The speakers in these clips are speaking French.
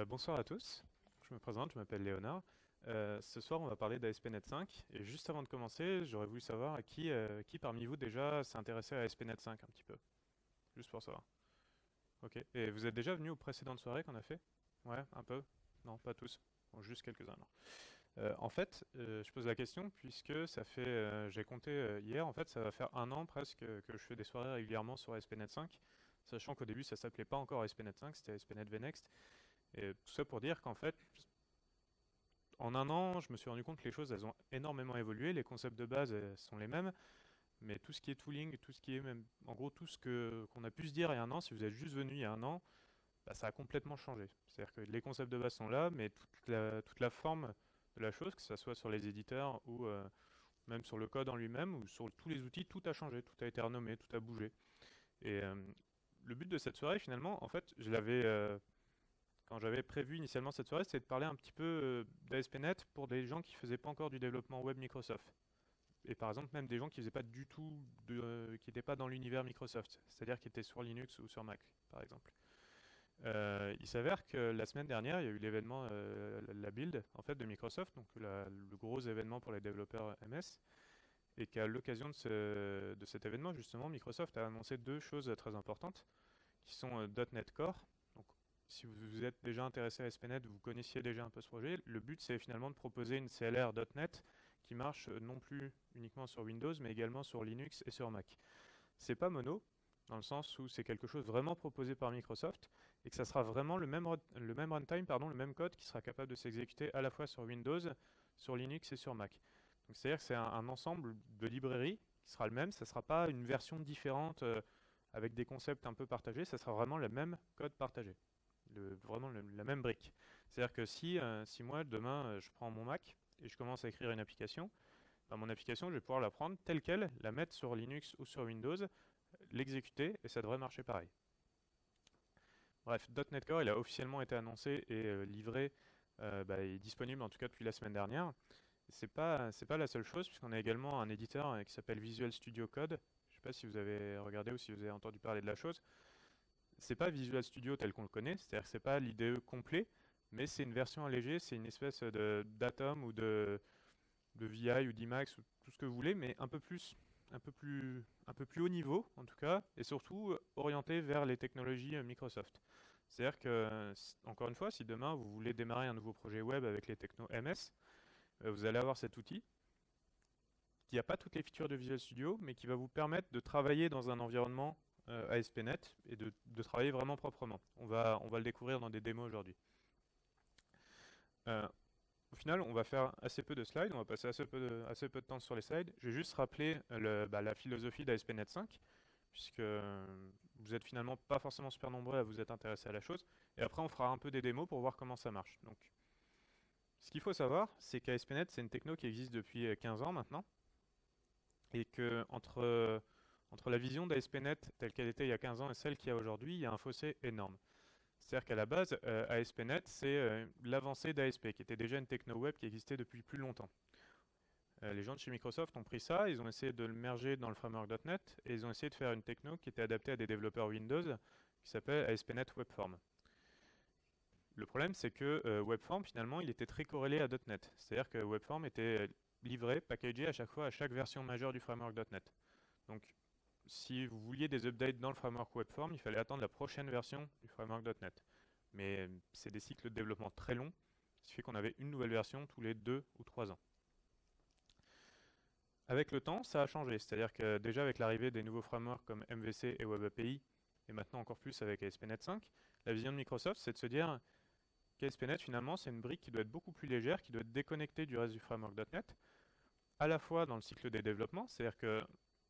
Bonsoir à tous, je me présente, je m'appelle Léonard. Ce soir, on va parler d'ASP.NET 5. Et juste avant de commencer, j'aurais voulu savoir qui parmi vous déjà s'est intéressé à ASP.NET 5 un petit peu, juste pour savoir. Ok. Et vous êtes déjà venu aux précédentes soirées qu'on a fait? Ouais, un peu? Non, pas tous. Bon, juste quelques-uns alors. En fait, je pose la question puisque ça fait, j'ai compté hier, en fait, ça va faire un an presque que je fais des soirées régulièrement sur ASP.NET 5, sachant qu'au début, ça s'appelait pas encore ASP.NET 5, c'était ASP.NET VNext. Et tout ça pour dire qu'en fait, en un an, je me suis rendu compte que les choses, elles ont énormément évolué. Les concepts de base sont les mêmes, mais tout ce qui est tooling, tout ce qui est même, en gros, tout ce que qu'on a pu se dire il y a un an, si vous êtes juste venu il y a un an, bah, ça a complètement changé. C'est-à-dire que les concepts de base sont là, mais toute la forme de la chose, que ce soit sur les éditeurs ou même sur le code en lui-même ou sur tous les outils, tout a changé, tout a été renommé, tout a bougé. Et le but de cette soirée, finalement, en fait, quand j'avais prévu initialement cette soirée, c'était de parler un petit peu d'ASP.NET pour des gens qui faisaient pas encore du développement web Microsoft. Et par exemple, même des gens qui faisaient pas du tout qui n'étaient pas dans l'univers Microsoft, c'est-à-dire qui étaient sur Linux ou sur Mac, par exemple. Il s'avère que la semaine dernière, il y a eu l'événement, la build en fait de Microsoft, donc le gros événement pour les développeurs MS, et qu'à l'occasion de cet événement, justement, Microsoft a annoncé deux choses très importantes qui sont .NET Core. Donc, si vous êtes déjà intéressé à ASP.NET, vous connaissiez déjà un peu ce projet, le but c'est finalement de proposer une CLR .NET qui marche non plus uniquement sur Windows, mais également sur Linux et sur Mac. C'est pas mono, dans le sens où c'est quelque chose vraiment proposé par Microsoft, et que ça sera vraiment le même runtime, pardon, le même code qui sera capable de s'exécuter à la fois sur Windows, sur Linux et sur Mac. Donc c'est-à-dire que c'est un ensemble de librairies qui sera le même, ça ne sera pas une version différente avec des concepts un peu partagés, ça sera vraiment le même code partagé, vraiment la même brique. C'est-à-dire que si moi demain je prends mon Mac et je commence à écrire une application, ben, mon application je vais pouvoir la prendre telle qu'elle, la mettre sur Linux ou sur Windows, l'exécuter et ça devrait marcher pareil. Bref, .NET Core il a officiellement été annoncé et livré, bah, il est disponible en tout cas depuis la semaine dernière. C'est pas la seule chose, puisqu'on a également un éditeur qui s'appelle Visual Studio Code. Je ne sais pas si vous avez regardé ou si vous avez entendu parler de la chose. C'est pas Visual Studio tel qu'on le connaît, c'est-à-dire que c'est pas l'IDE complet, mais c'est une version allégée, c'est une espèce de d'Atom ou de VI ou d'Emacs ou tout ce que vous voulez, mais un peu plus haut niveau en tout cas, et surtout orienté vers les technologies Microsoft. C'est-à-dire que, encore une fois, si demain vous voulez démarrer un nouveau projet web avec les technos MS, vous allez avoir cet outil qui n'a pas toutes les features de Visual Studio, mais qui va vous permettre de travailler dans un environnement ASP.NET et de travailler vraiment proprement. On va le découvrir dans des démos aujourd'hui. Euh, Au final, on va faire assez peu de slides, on va passer assez peu de temps sur les slides. Je vais juste rappeler la philosophie d'ASP.NET 5, puisque vous êtes finalement pas forcément super nombreux à vous être intéressés à la chose. Et après, on fera un peu des démos pour voir comment ça marche. Donc, ce qu'il faut savoir, c'est qu'ASP.NET, c'est une techno qui existe depuis 15 ans maintenant, et que entre la vision d'ASP.NET telle qu'elle était il y a 15 ans et celle qu'il y a aujourd'hui, il y a un fossé énorme. C'est-à-dire qu'à la base, ASP.NET, c'est l'avancée d'ASP, qui était déjà une techno web qui existait depuis plus longtemps. Les gens de chez Microsoft ont pris ça, ils ont essayé de le merger dans le framework .NET, et ils ont essayé de faire une techno qui était adaptée à des développeurs Windows, qui s'appelle ASP.NET Webform. Le problème, c'est que Webform, finalement, il était très corrélé à .NET. C'est-à-dire que Webform était livré, packagé à chaque fois à chaque version majeure du framework .NET. Donc, si vous vouliez des updates dans le framework Webform, il fallait attendre la prochaine version du framework .NET. Mais c'est des cycles de développement très longs, ce qui fait qu'on avait une nouvelle version tous les 2 ou 3 ans. Avec le temps, ça a changé, c'est-à-dire que déjà avec l'arrivée des nouveaux frameworks comme MVC et WebAPI, et maintenant encore plus avec ASP.NET 5, la vision de Microsoft, c'est de se dire qu'ASP.NET finalement c'est une brique qui doit être beaucoup plus légère, qui doit être déconnectée du reste du framework .NET, à la fois dans le cycle des développements, c'est-à-dire que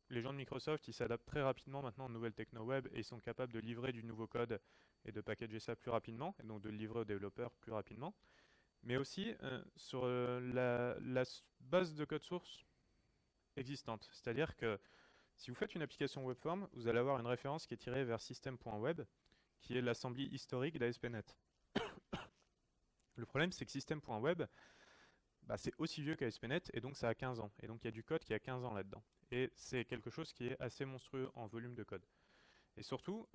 les gens de Microsoft, ils s'adaptent très rapidement maintenant aux nouvelles techno web et ils sont capables de livrer du nouveau code et de packager ça plus rapidement, et donc de le livrer aux développeurs plus rapidement. Mais aussi sur la base de code source existante. C'est-à-dire que si vous faites une application webform, vous allez avoir une référence qui est tirée vers system.web, qui est l'assembly historique d'ASP.NET. Le problème, c'est que system.web, bah, c'est aussi vieux qu'ASP.NET et donc ça a 15 ans. Et donc il y a du code qui a 15 ans là-dedans. Et c'est quelque chose qui est assez monstrueux en volume de code. Et surtout,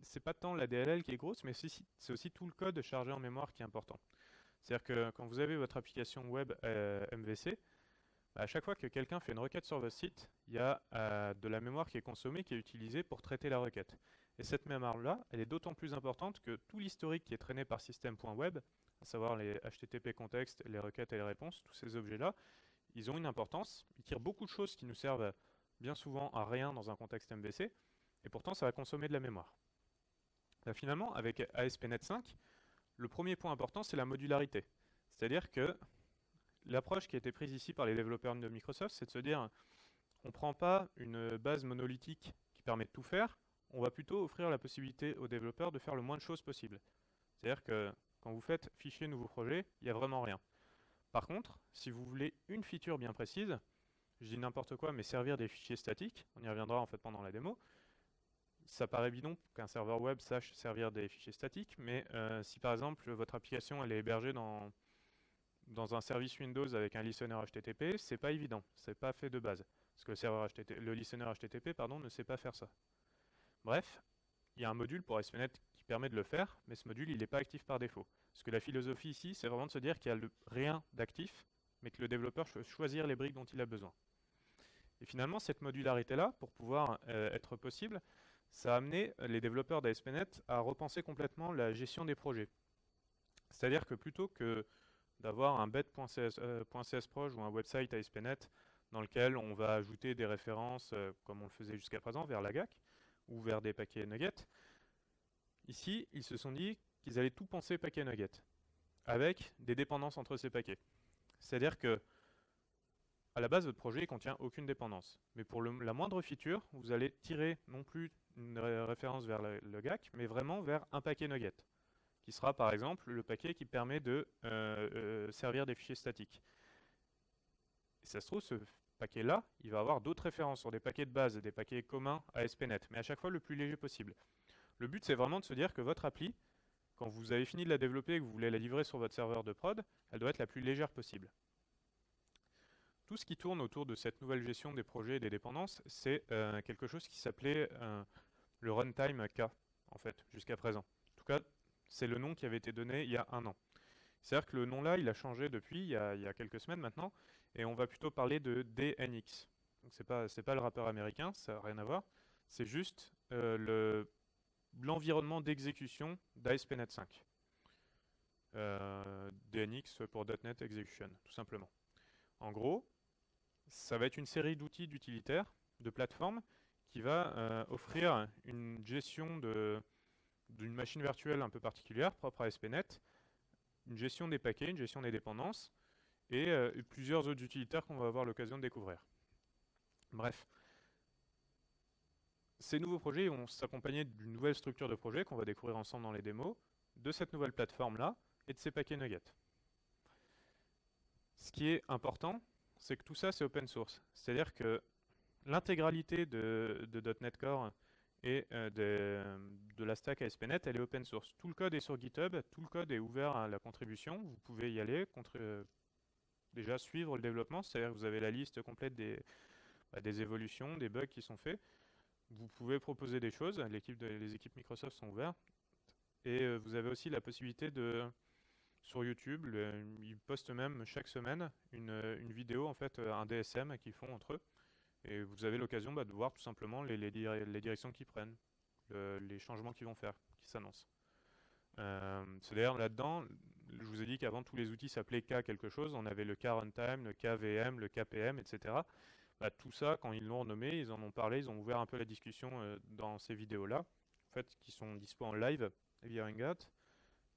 c'est pas tant la DLL qui est grosse, mais c'est aussi tout le code chargé en mémoire qui est important. C'est-à-dire que quand vous avez votre application web MVC, bah, à chaque fois que quelqu'un fait une requête sur votre site, il y a de la mémoire qui est consommée, qui est utilisée pour traiter la requête. Et cette mémoire-là, elle est d'autant plus importante que tout l'historique qui est traîné par système.web, à savoir les HTTP contexte, les requêtes et les réponses, tous ces objets-là, ils ont une importance. Ils tirent beaucoup de choses qui nous servent bien souvent à rien dans un contexte MVC, et pourtant ça va consommer de la mémoire. Là, finalement, avec ASP.NET 5, le premier point important, c'est la modularité. C'est-à-dire que l'approche qui a été prise ici par les développeurs de Microsoft, c'est de se dire, on ne prend pas une base monolithique qui permet de tout faire, on va plutôt offrir la possibilité aux développeurs de faire le moins de choses possible. C'est-à-dire que quand vous faites fichier nouveau projet, il n'y a vraiment rien. Par contre, si vous voulez une feature bien précise, je dis n'importe quoi, mais servir des fichiers statiques, on y reviendra en fait pendant la démo, ça paraît bidon qu'un serveur web sache servir des fichiers statiques, mais si par exemple votre application elle est hébergée dans un service Windows avec un listener HTTP, c'est pas évident, c'est pas fait de base, parce que le listener HTTP ne sait pas faire ça. Bref, il y a un module pour ASP.NET qui permet de le faire, mais ce module il n'est pas actif par défaut. Parce que la philosophie ici, c'est vraiment de se dire qu'il n'y a rien d'actif, mais que le développeur peut choisir les briques dont il a besoin. Et finalement, cette modularité-là, pour pouvoir être possible, ça a amené les développeurs d'ASP.NET à repenser complètement la gestion des projets. C'est-à-dire que plutôt que d'avoir un bed.csproj ou un website ASP.NET dans lequel on va ajouter des références, comme on le faisait jusqu'à présent, vers la GAC ou vers des paquets nuggets, ici, ils se sont dit qu'ils allaient tout penser paquet nugget, avec des dépendances entre ces paquets. C'est-à-dire que à la base, votre projet ne contient aucune dépendance. Mais pour la moindre feature, vous allez tirer non plus une référence vers le GAC, mais vraiment vers un paquet nugget, qui sera par exemple le paquet qui permet de servir des fichiers statiques. Et ça se trouve, ce paquet-là, il va avoir d'autres références sur des paquets de base, des paquets communs à ASP.NET, mais à chaque fois le plus léger possible. Le but, c'est vraiment de se dire que votre appli, quand vous avez fini de la développer et que vous voulez la livrer sur votre serveur de prod, elle doit être la plus légère possible. Tout ce qui tourne autour de cette nouvelle gestion des projets et des dépendances, c'est quelque chose qui s'appelait le runtime K, en fait, jusqu'à présent. En tout cas, c'est le nom qui avait été donné il y a 1 an. C'est-à-dire que le nom là, il a changé depuis, il y a quelques semaines maintenant, et on va plutôt parler de DNX. Donc c'est pas le rappeur américain, ça n'a rien à voir, c'est juste l'environnement d'exécution d'ASP.NET 5. DNX pour .NET Execution, tout simplement. En gros, ça va être une série d'outils d'utilitaires, de plateformes, qui va offrir une gestion d'une machine virtuelle un peu particulière, propre à ASP.NET, une gestion des paquets, une gestion des dépendances, et plusieurs autres utilitaires qu'on va avoir l'occasion de découvrir. Bref. Ces nouveaux projets vont s'accompagner d'une nouvelle structure de projet qu'on va découvrir ensemble dans les démos, de cette nouvelle plateforme-là, et de ces paquets nuggets. Ce qui est important, c'est que tout ça, c'est open source. C'est-à-dire que l'intégralité de .NET Core et de la stack ASP.NET, elle est open source. Tout le code est sur GitHub, tout le code est ouvert à la contribution. Vous pouvez y aller, déjà suivre le développement, c'est-à-dire que vous avez la liste complète des évolutions, des bugs qui sont faits. Vous pouvez proposer des choses, les équipes Microsoft sont ouvertes. Et vous avez aussi la possibilité sur YouTube, ils postent même chaque semaine une vidéo, en fait, un DSM qu'ils font entre eux. Et vous avez l'occasion de voir tout simplement les directions qu'ils prennent, les changements qu'ils vont faire, qui s'annoncent. C'est d'ailleurs là-dedans, je vous ai dit qu'avant tous les outils s'appelaient K quelque chose, on avait le K Runtime, le KVM, le KPM, etc. Bah, tout ça, quand ils l'ont renommé, ils en ont parlé, ils ont ouvert un peu la discussion dans ces vidéos-là, en fait, qui sont dispo en live via Hangout,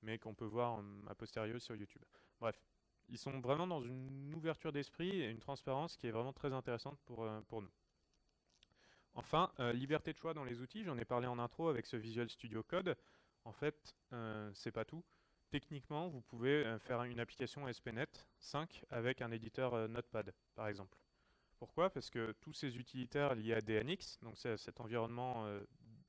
mais qu'on peut voir a posteriori sur YouTube. Bref, ils sont vraiment dans une ouverture d'esprit et une transparence qui est vraiment très intéressante pour nous. Enfin, liberté de choix dans les outils, j'en ai parlé en intro avec ce Visual Studio Code. En fait, c'est pas tout. Techniquement, vous pouvez faire une application ASP.NET 5 avec un éditeur Notepad, par exemple. Pourquoi? Parce que tous ces utilitaires liés à DNX, donc cet environnement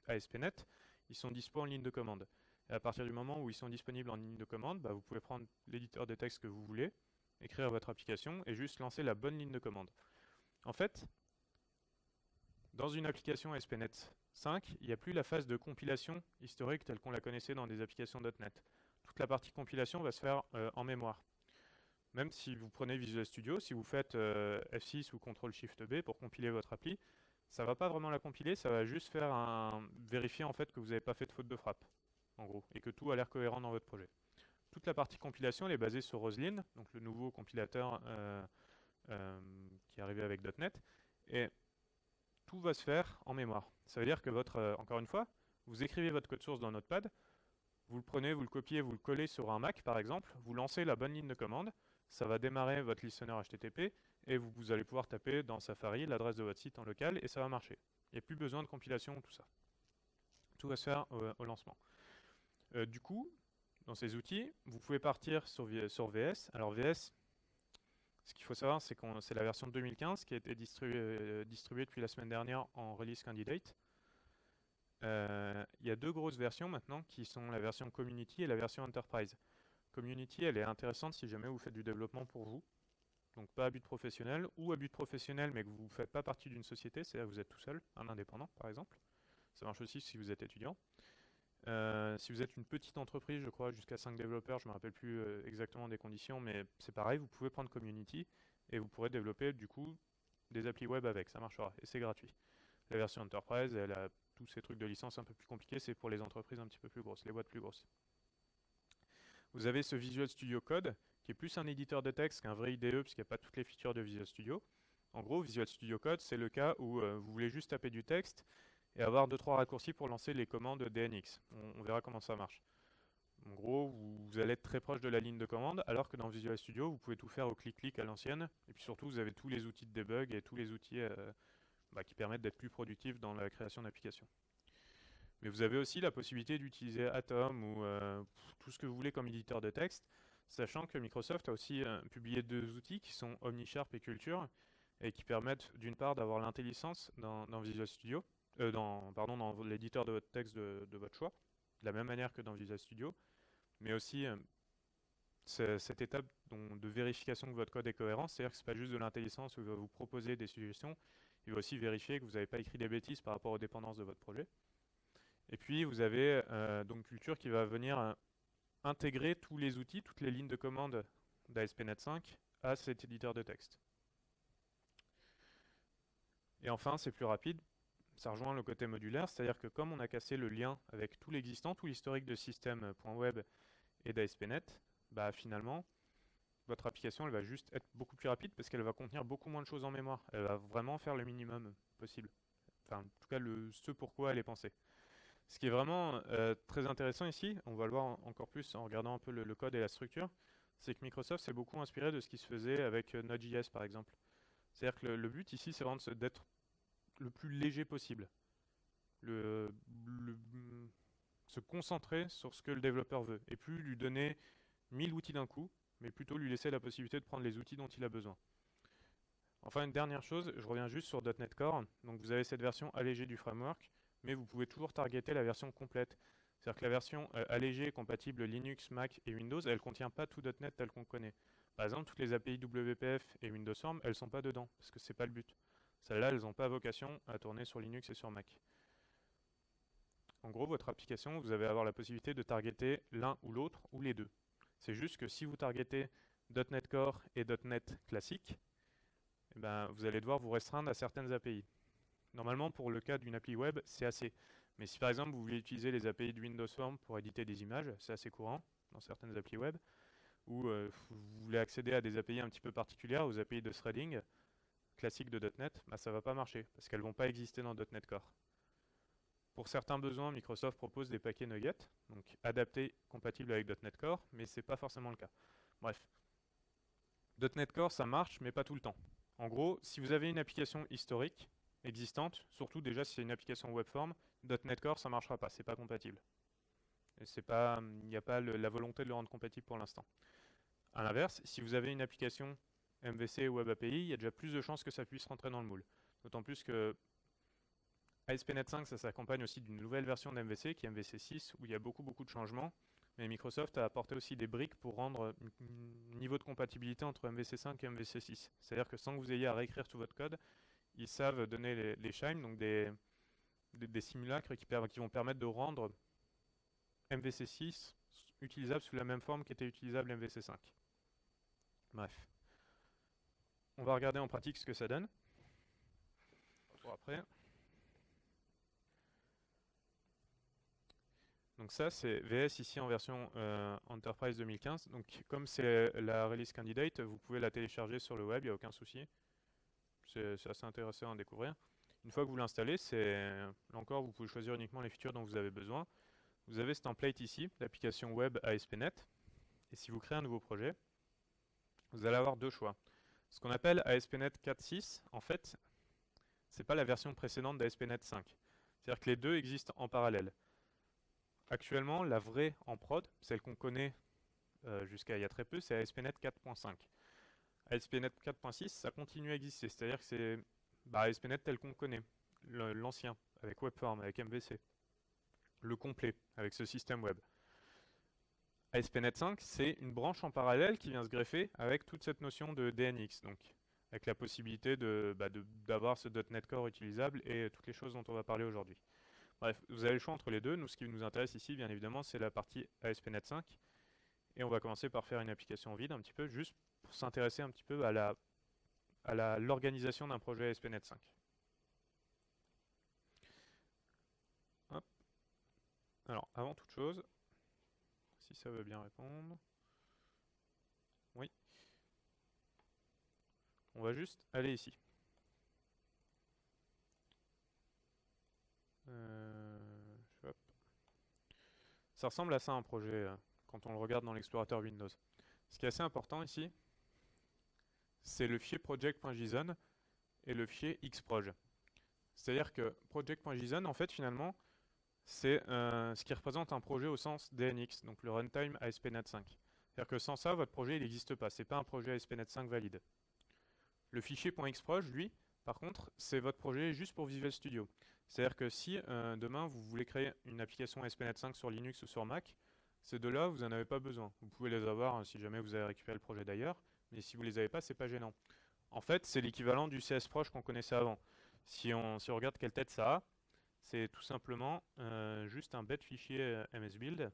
ASP.NET, ils sont dispo en ligne de commande. Et à partir du moment où ils sont disponibles en ligne de commande, bah, vous pouvez prendre l'éditeur de texte que vous voulez, écrire votre application et juste lancer la bonne ligne de commande. En fait, dans une application ASP.NET 5, il n'y a plus la phase de compilation historique telle qu'on la connaissait dans des applications .NET. Toute la partie compilation va se faire en mémoire. Même si vous prenez Visual Studio, si vous faites F6 ou CTRL-SHIFT-B pour compiler votre appli, ça ne va pas vraiment la compiler, ça va juste vérifier en fait que vous n'avez pas fait de faute de frappe, en gros, et que tout a l'air cohérent dans votre projet. Toute la partie compilation, elle est basée sur Roslyn, donc le nouveau compilateur qui est arrivé avec .NET, et tout va se faire en mémoire. Ça veut dire que encore une fois, vous écrivez votre code source dans Notepad, vous le prenez, vous le copiez, vous le collez sur un Mac par exemple, vous lancez la bonne ligne de commande, ça va démarrer votre listener HTTP et vous allez pouvoir taper dans Safari l'adresse de votre site en local et ça va marcher. Il n'y a plus besoin de compilation, tout ça. Tout va se faire au lancement. Du coup, dans ces outils, vous pouvez partir sur VS. Alors VS, ce qu'il faut savoir, c'est que c'est la version 2015 qui a été distribuée depuis la semaine dernière en release candidate. Il y a deux grosses versions maintenant qui sont la version Community et la version Enterprise. Community, elle est intéressante si jamais vous faites du développement pour vous, donc pas à but professionnel, ou à but professionnel mais que vous ne faites pas partie d'une société, c'est-à-dire que vous êtes tout seul, un indépendant par exemple. Ça marche aussi si vous êtes étudiant. Si vous êtes une petite entreprise, je crois, jusqu'à 5 développeurs, je ne me rappelle plus exactement des conditions, mais c'est pareil, vous pouvez prendre Community et vous pourrez développer du coup des applis web avec, ça marchera, et c'est gratuit. La version Enterprise, elle a tous ces trucs de licence un peu plus compliqués, c'est pour les entreprises un petit peu plus grosses, les boîtes plus grosses. Vous avez ce Visual Studio Code, qui est plus un éditeur de texte qu'un vrai IDE, puisqu'il n'y a pas toutes les features de Visual Studio. En gros, Visual Studio Code, c'est le cas où vous voulez juste taper du texte et avoir 2-3 raccourcis pour lancer les commandes DNX. On verra comment ça marche. En gros, vous allez être très proche de la ligne de commande, alors que dans Visual Studio, vous pouvez tout faire au clic-clic à l'ancienne. Et puis surtout, vous avez tous les outils de debug et tous les outils qui permettent d'être plus productifs dans la création d'applications. Mais vous avez aussi la possibilité d'utiliser Atom ou tout ce que vous voulez comme éditeur de texte, sachant que Microsoft a aussi publié deux outils qui sont OmniSharp et Culture, et qui permettent d'une part d'avoir l'intelligence dans Visual Studio, dans l'éditeur de votre texte de votre choix, de la même manière que dans Visual Studio, mais aussi cette étape de vérification que votre code est cohérent, c'est-à-dire que ce n'est pas juste de l'intelligence où il va vous proposer des suggestions, il va aussi vérifier que vous n'avez pas écrit des bêtises par rapport aux dépendances de votre projet. Et puis vous avez donc Culture qui va venir intégrer tous les outils, toutes les lignes de commande d'ASP.NET 5 à cet éditeur de texte. Et enfin, c'est plus rapide, ça rejoint le côté modulaire, c'est-à-dire que comme on a cassé le lien avec tout l'existant, tout l'historique de système.web et d'ASP.NET, bah finalement, votre application elle va juste être beaucoup plus rapide parce qu'elle va contenir beaucoup moins de choses en mémoire. Elle va vraiment faire le minimum possible. Enfin, en tout cas, ce pourquoi elle est pensée. Ce qui est vraiment très intéressant ici, on va le voir encore plus en regardant un peu le code et la structure, c'est que Microsoft s'est beaucoup inspiré de ce qui se faisait avec Node.js par exemple. C'est-à-dire que le but ici, c'est vraiment d'être le plus léger possible. Se concentrer sur ce que le développeur veut, et plus lui donner 1000 outils d'un coup, mais plutôt lui laisser la possibilité de prendre les outils dont il a besoin. Enfin, une dernière chose, je reviens juste sur .NET Core. Donc vous avez cette version allégée du framework, mais vous pouvez toujours targeter la version complète. C'est-à-dire que la version allégée compatible Linux, Mac et Windows, elle ne contient pas tout .NET tel qu'on connaît. Par exemple, toutes les API WPF et Windows Form, elles ne sont pas dedans, parce que ce n'est pas le but. Celles-là, elles n'ont pas vocation à tourner sur Linux et sur Mac. En gros, votre application, vous allez avoir la possibilité de targeter l'un ou l'autre, ou les deux. C'est juste que si vous targetez .NET Core et .NET classique, eh ben, vous allez devoir vous restreindre à certaines API. Normalement, pour le cas d'une appli web, c'est assez. Mais si par exemple vous voulez utiliser les API de Windows Form pour éditer des images, c'est assez courant dans certaines applis web, ou vous voulez accéder à des API un petit peu particulières, aux API de threading classiques de .NET, bah, ça ne va pas marcher, parce qu'elles ne vont pas exister dans .NET Core. Pour certains besoins, Microsoft propose des paquets Nuggets, donc adaptés, compatibles avec .NET Core, mais ce n'est pas forcément le cas. Bref. .NET Core, ça marche, mais pas tout le temps. En gros, si vous avez une application historique, existante, surtout déjà si c'est une application webform, .NET Core, ça ne marchera pas, c'est pas compatible. Il n'y a pas la volonté de le rendre compatible pour l'instant. A l'inverse, si vous avez une application MVC ou Web API, il y a déjà plus de chances que ça puisse rentrer dans le moule. D'autant plus que ASP.NET 5, ça s'accompagne aussi d'une nouvelle version d'MVC, qui est MVC 6, où il y a beaucoup de changements. Mais Microsoft a apporté aussi des briques pour rendre un niveau de compatibilité entre MVC 5 et MVC 6. C'est-à-dire que sans que vous ayez à réécrire tout votre code, ils savent donner les chimes, donc des des simulacres qui vont permettre de rendre MVC6 utilisable sous la même forme qu'était utilisable MVC5. Bref. On va regarder en pratique ce que ça donne. Pour après. Donc ça, c'est VS ici en version Enterprise 2015. Donc comme c'est la release candidate, vous pouvez la télécharger sur le web, il n'y a aucun souci. C'est assez intéressant à découvrir. Une fois que vous l'installez, là encore, vous pouvez choisir uniquement les features dont vous avez besoin. Vous avez ce template ici, l'application web ASP.NET. Et si vous créez un nouveau projet, vous allez avoir deux choix. Ce qu'on appelle ASP.NET 4.6, en fait, c'est pas la version précédente d'ASP.NET 5. C'est-à-dire que les deux existent en parallèle. Actuellement, la vraie en prod, celle qu'on connaît jusqu'à il y a très peu, c'est ASP.NET 4.5. ASP.NET 4.6, ça continue à exister, c'est-à-dire que c'est ASP.NET tel qu'on connaît, l'ancien, avec Webform, avec MVC, le complet, avec ce système web. ASP.NET 5, c'est une branche en parallèle qui vient se greffer avec toute cette notion de DNX, donc avec la possibilité d'avoir ce .NET Core utilisable et toutes les choses dont on va parler aujourd'hui. Bref, vous avez le choix entre les deux. Nous, ce qui nous intéresse ici, bien évidemment, c'est la partie ASP.NET 5. Et on va commencer par faire une application vide un petit peu, juste pour s'intéresser un petit peu à l'organisation d'un projet ASP.NET 5. Hop. Alors, avant toute chose, si ça veut bien répondre. Oui. On va juste aller ici. Hop. Ça ressemble à ça un projet quand on le regarde dans l'explorateur Windows. Ce qui est assez important ici, c'est le fichier project.json et le fichier xproj. C'est-à-dire que project.json, en fait, finalement, c'est ce qui représente un projet au sens DNX, donc le runtime ASP.NET 5. C'est-à-dire que sans ça, votre projet il n'existe pas, c'est pas un projet ASP.NET 5 valide. Le fichier .xproj, lui, par contre, c'est votre projet juste pour Visual Studio. C'est-à-dire que si demain vous voulez créer une application ASP.NET 5 sur Linux ou sur Mac, ces deux-là, vous n'en avez pas besoin. Vous pouvez les avoir si jamais vous avez récupéré le projet d'ailleurs, mais si vous les avez pas, c'est pas gênant. En fait, c'est l'équivalent du CSproj qu'on connaissait avant. Si on regarde quelle tête ça a, c'est tout simplement juste un bête fichier msbuild,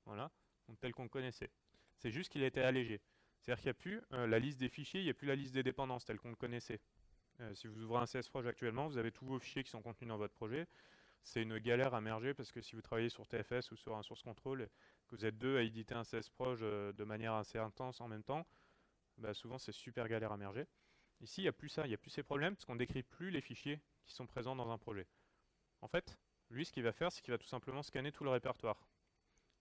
voilà, donc tel qu'on le connaissait. C'est juste qu'il a été allégé. C'est-à-dire qu'il n'y a plus la liste des fichiers, il n'y a plus la liste des dépendances telle qu'on le connaissait. Si vous ouvrez un CSproj actuellement, vous avez tous vos fichiers qui sont contenus dans votre projet. C'est une galère à merger parce que si vous travaillez sur TFS ou sur un source control, que vous êtes deux à éditer un CSproj de manière assez intense en même temps, souvent c'est super galère à merger. Ici, il n'y a plus ça, il n'y a plus ces problèmes parce qu'on ne décrit plus les fichiers qui sont présents dans un projet. En fait, lui, ce qu'il va faire, c'est qu'il va tout simplement scanner tout le répertoire.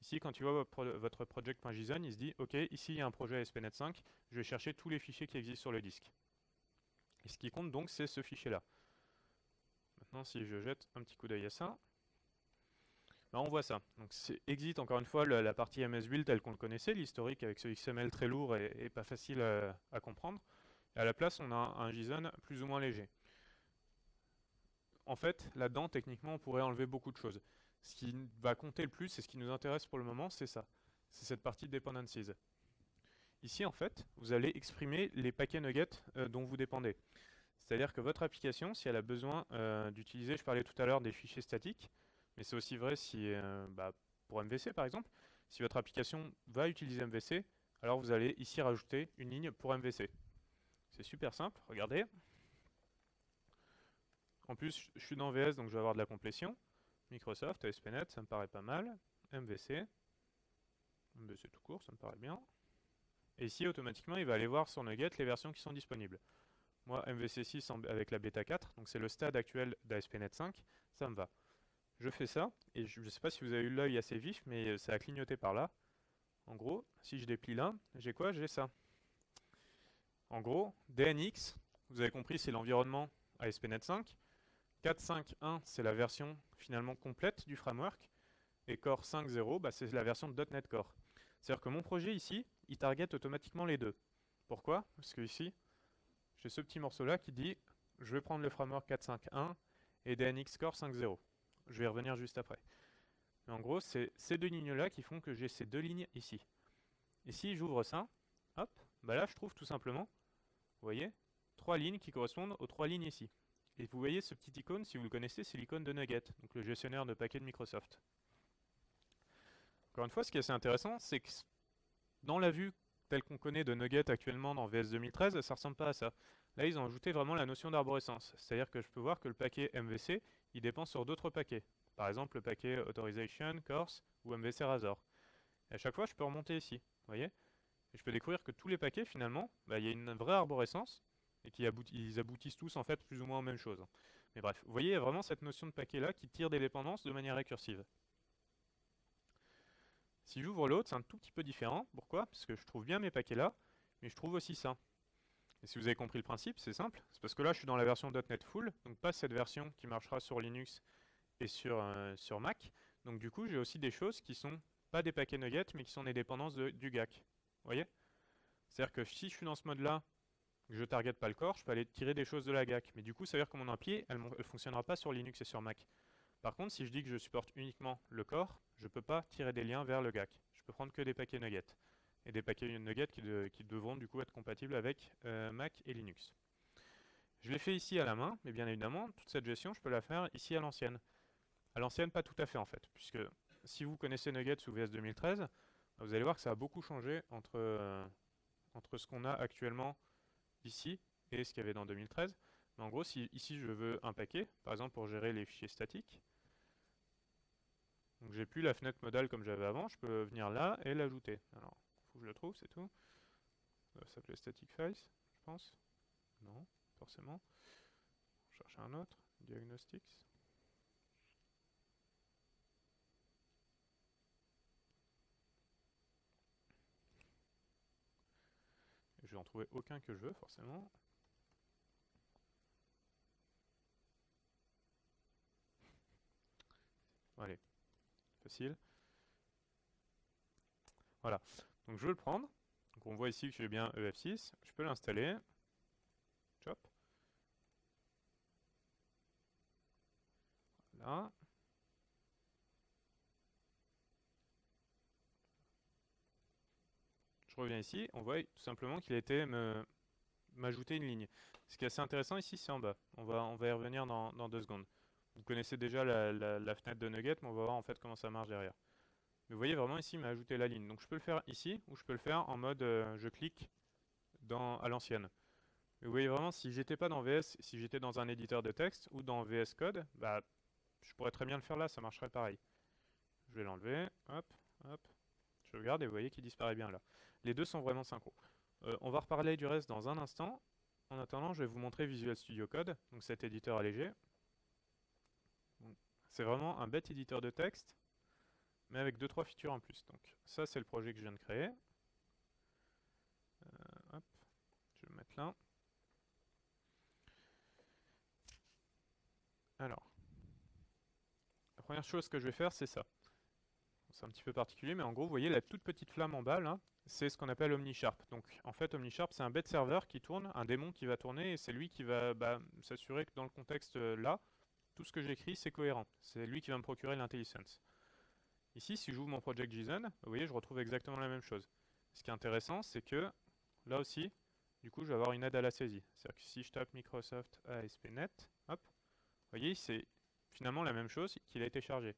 Ici, quand il voit votre project.json, il se dit, ok, ici il y a un projet ASP.NET 5, je vais chercher tous les fichiers qui existent sur le disque. Et ce qui compte donc, c'est ce fichier-là. Maintenant, si je jette un petit coup d'œil à ça, on voit ça. Donc exit encore une fois la partie MSBuild telle qu'on le connaissait, l'historique avec ce XML très lourd et pas facile à comprendre. Et à la place, on a un JSON plus ou moins léger. En fait, là-dedans, techniquement, on pourrait enlever beaucoup de choses. Ce qui va compter le plus, et ce qui nous intéresse pour le moment, c'est ça. C'est cette partie dependencies. Ici, en fait, vous allez exprimer les paquets nuggets dont vous dépendez. C'est-à-dire que votre application, si elle a besoin d'utiliser, je parlais tout à l'heure des fichiers statiques, mais c'est aussi vrai si, pour MVC par exemple, si votre application va utiliser MVC, alors vous allez ici rajouter une ligne pour MVC. C'est super simple, regardez. En plus, je suis dans VS, donc je vais avoir de la complétion. Microsoft, ASP.NET, ça me paraît pas mal. MVC tout court, ça me paraît bien. Et ici, automatiquement, il va aller voir sur Nugget les versions qui sont disponibles. Moi, MVC 6 avec la bêta 4, donc c'est le stade actuel d'ASP.NET 5, ça me va. Je fais ça, et je ne sais pas si vous avez eu l'œil assez vif, mais ça a clignoté par là. En gros, si je déplie là, j'ai quoi? J'ai ça. En gros, DNX, vous avez compris, c'est l'environnement ASP.NET 5. 4.5.1, c'est la version finalement complète du framework. Et Core 5.0, c'est la version de .NET Core. C'est-à-dire que mon projet ici, il target automatiquement les deux. Pourquoi? Parce que ici, j'ai ce petit morceau-là qui dit je vais prendre le framework 4.5.1 et DNX Core 5.0. Je vais y revenir juste après. Mais en gros, c'est ces deux lignes-là qui font que j'ai ces deux lignes ici. Et si j'ouvre ça, hop, là je trouve tout simplement, vous voyez, 3 lignes qui correspondent aux 3 lignes ici. Et vous voyez ce petit icône, si vous le connaissez, c'est l'icône de Nugget, donc le gestionnaire de paquets de Microsoft. Encore une fois, ce qui est assez intéressant, c'est que dans la vue telle qu'on connaît de Nugget actuellement dans VS 2013, ça ressemble pas à ça. Là, ils ont ajouté vraiment la notion d'arborescence, c'est-à-dire que je peux voir que le paquet MVC, il dépend sur d'autres paquets. Par exemple, le paquet Authorization, Course ou MVC Razor. Et à chaque fois, je peux remonter ici, vous voyez? Et je peux découvrir que tous les paquets, finalement, bah, il y a une vraie arborescence et qu'ils aboutissent tous en fait plus ou moins aux mêmes choses. Mais bref, vous voyez, il y a vraiment cette notion de paquet-là qui tire des dépendances de manière récursive. Si j'ouvre l'autre, c'est un tout petit peu différent. Pourquoi? Parce que je trouve bien mes paquets là, mais je trouve aussi ça. Et si vous avez compris le principe, c'est simple. C'est parce que là, je suis dans la version .NET Full, donc pas cette version qui marchera sur Linux et sur Mac. Donc du coup, j'ai aussi des choses qui sont pas des paquets nuggets, mais qui sont des dépendances du GAC. Vous voyez? C'est-à-dire que si je suis dans ce mode-là, que je target pas le core, je peux aller tirer des choses de la GAC. Mais du coup, ça veut dire que mon appli, elle ne fonctionnera pas sur Linux et sur Mac. Par contre, si je dis que je supporte uniquement le core, je ne peux pas tirer des liens vers le GAC. Je peux prendre que des paquets nuggets. Et des paquets nuggets qui devront du coup être compatibles avec Mac et Linux. Je l'ai fait ici à la main, mais bien évidemment, toute cette gestion, je peux la faire ici à l'ancienne. À l'ancienne, pas tout à fait en fait, puisque si vous connaissez Nuggets sous VS 2013, vous allez voir que ça a beaucoup changé entre ce qu'on a actuellement ici et ce qu'il y avait dans 2013. Mais en gros, si ici je veux un paquet, par exemple pour gérer les fichiers statiques, donc j'ai plus la fenêtre modale comme j'avais avant, je peux venir là et l'ajouter. Alors, il faut que je le trouve, c'est tout. Ça va s'appeler static files, je pense. Non, forcément. On va chercher un autre, diagnostics. Et je vais en trouver aucun que je veux, forcément. Allez, facile. Voilà, donc je veux le prendre. Donc on voit ici que j'ai bien EF6. Je peux l'installer. Chop. Là. Je reviens ici. On voit tout simplement qu'il a été m'ajouter une ligne. Ce qui est assez intéressant ici, c'est en bas. On va y revenir dans 2 secondes. Vous connaissez déjà la fenêtre de Nugget, mais on va voir en fait comment ça marche derrière. Mais vous voyez vraiment ici, il m'a ajouté la ligne. Donc je peux le faire ici, ou je peux le faire en mode je clique à l'ancienne. Vous voyez vraiment, si j'étais pas dans VS, si j'étais dans un éditeur de texte ou dans VS Code, bah, je pourrais très bien le faire là, ça marcherait pareil. Je vais l'enlever, hop, hop, je regarde et vous voyez qu'il disparaît bien là. Les deux sont vraiment synchro. On va reparler du reste dans un instant. En attendant, je vais vous montrer Visual Studio Code, donc cet éditeur allégé. C'est vraiment un bête éditeur de texte, mais avec 2-3 features en plus. Donc ça, c'est le projet que je viens de créer. Hop, je vais le mettre là. Alors, la première chose que je vais faire, c'est ça. C'est un petit peu particulier, mais en gros, vous voyez la toute petite flamme en bas, là, c'est ce qu'on appelle OmniSharp. Donc, en fait, OmniSharp, c'est un bête serveur qui tourne, un démon qui va tourner, et c'est lui qui va s'assurer que dans le contexte là, tout ce que j'écris, c'est cohérent. C'est lui qui va me procurer l'intelligence. Ici, si j'ouvre mon project JSON, vous voyez, je retrouve exactement la même chose. Ce qui est intéressant, c'est que là aussi, du coup, je vais avoir une aide à la saisie. C'est-à-dire que si je tape Microsoft ASP.NET, hop, vous voyez, c'est finalement la même chose qu'il a été chargé.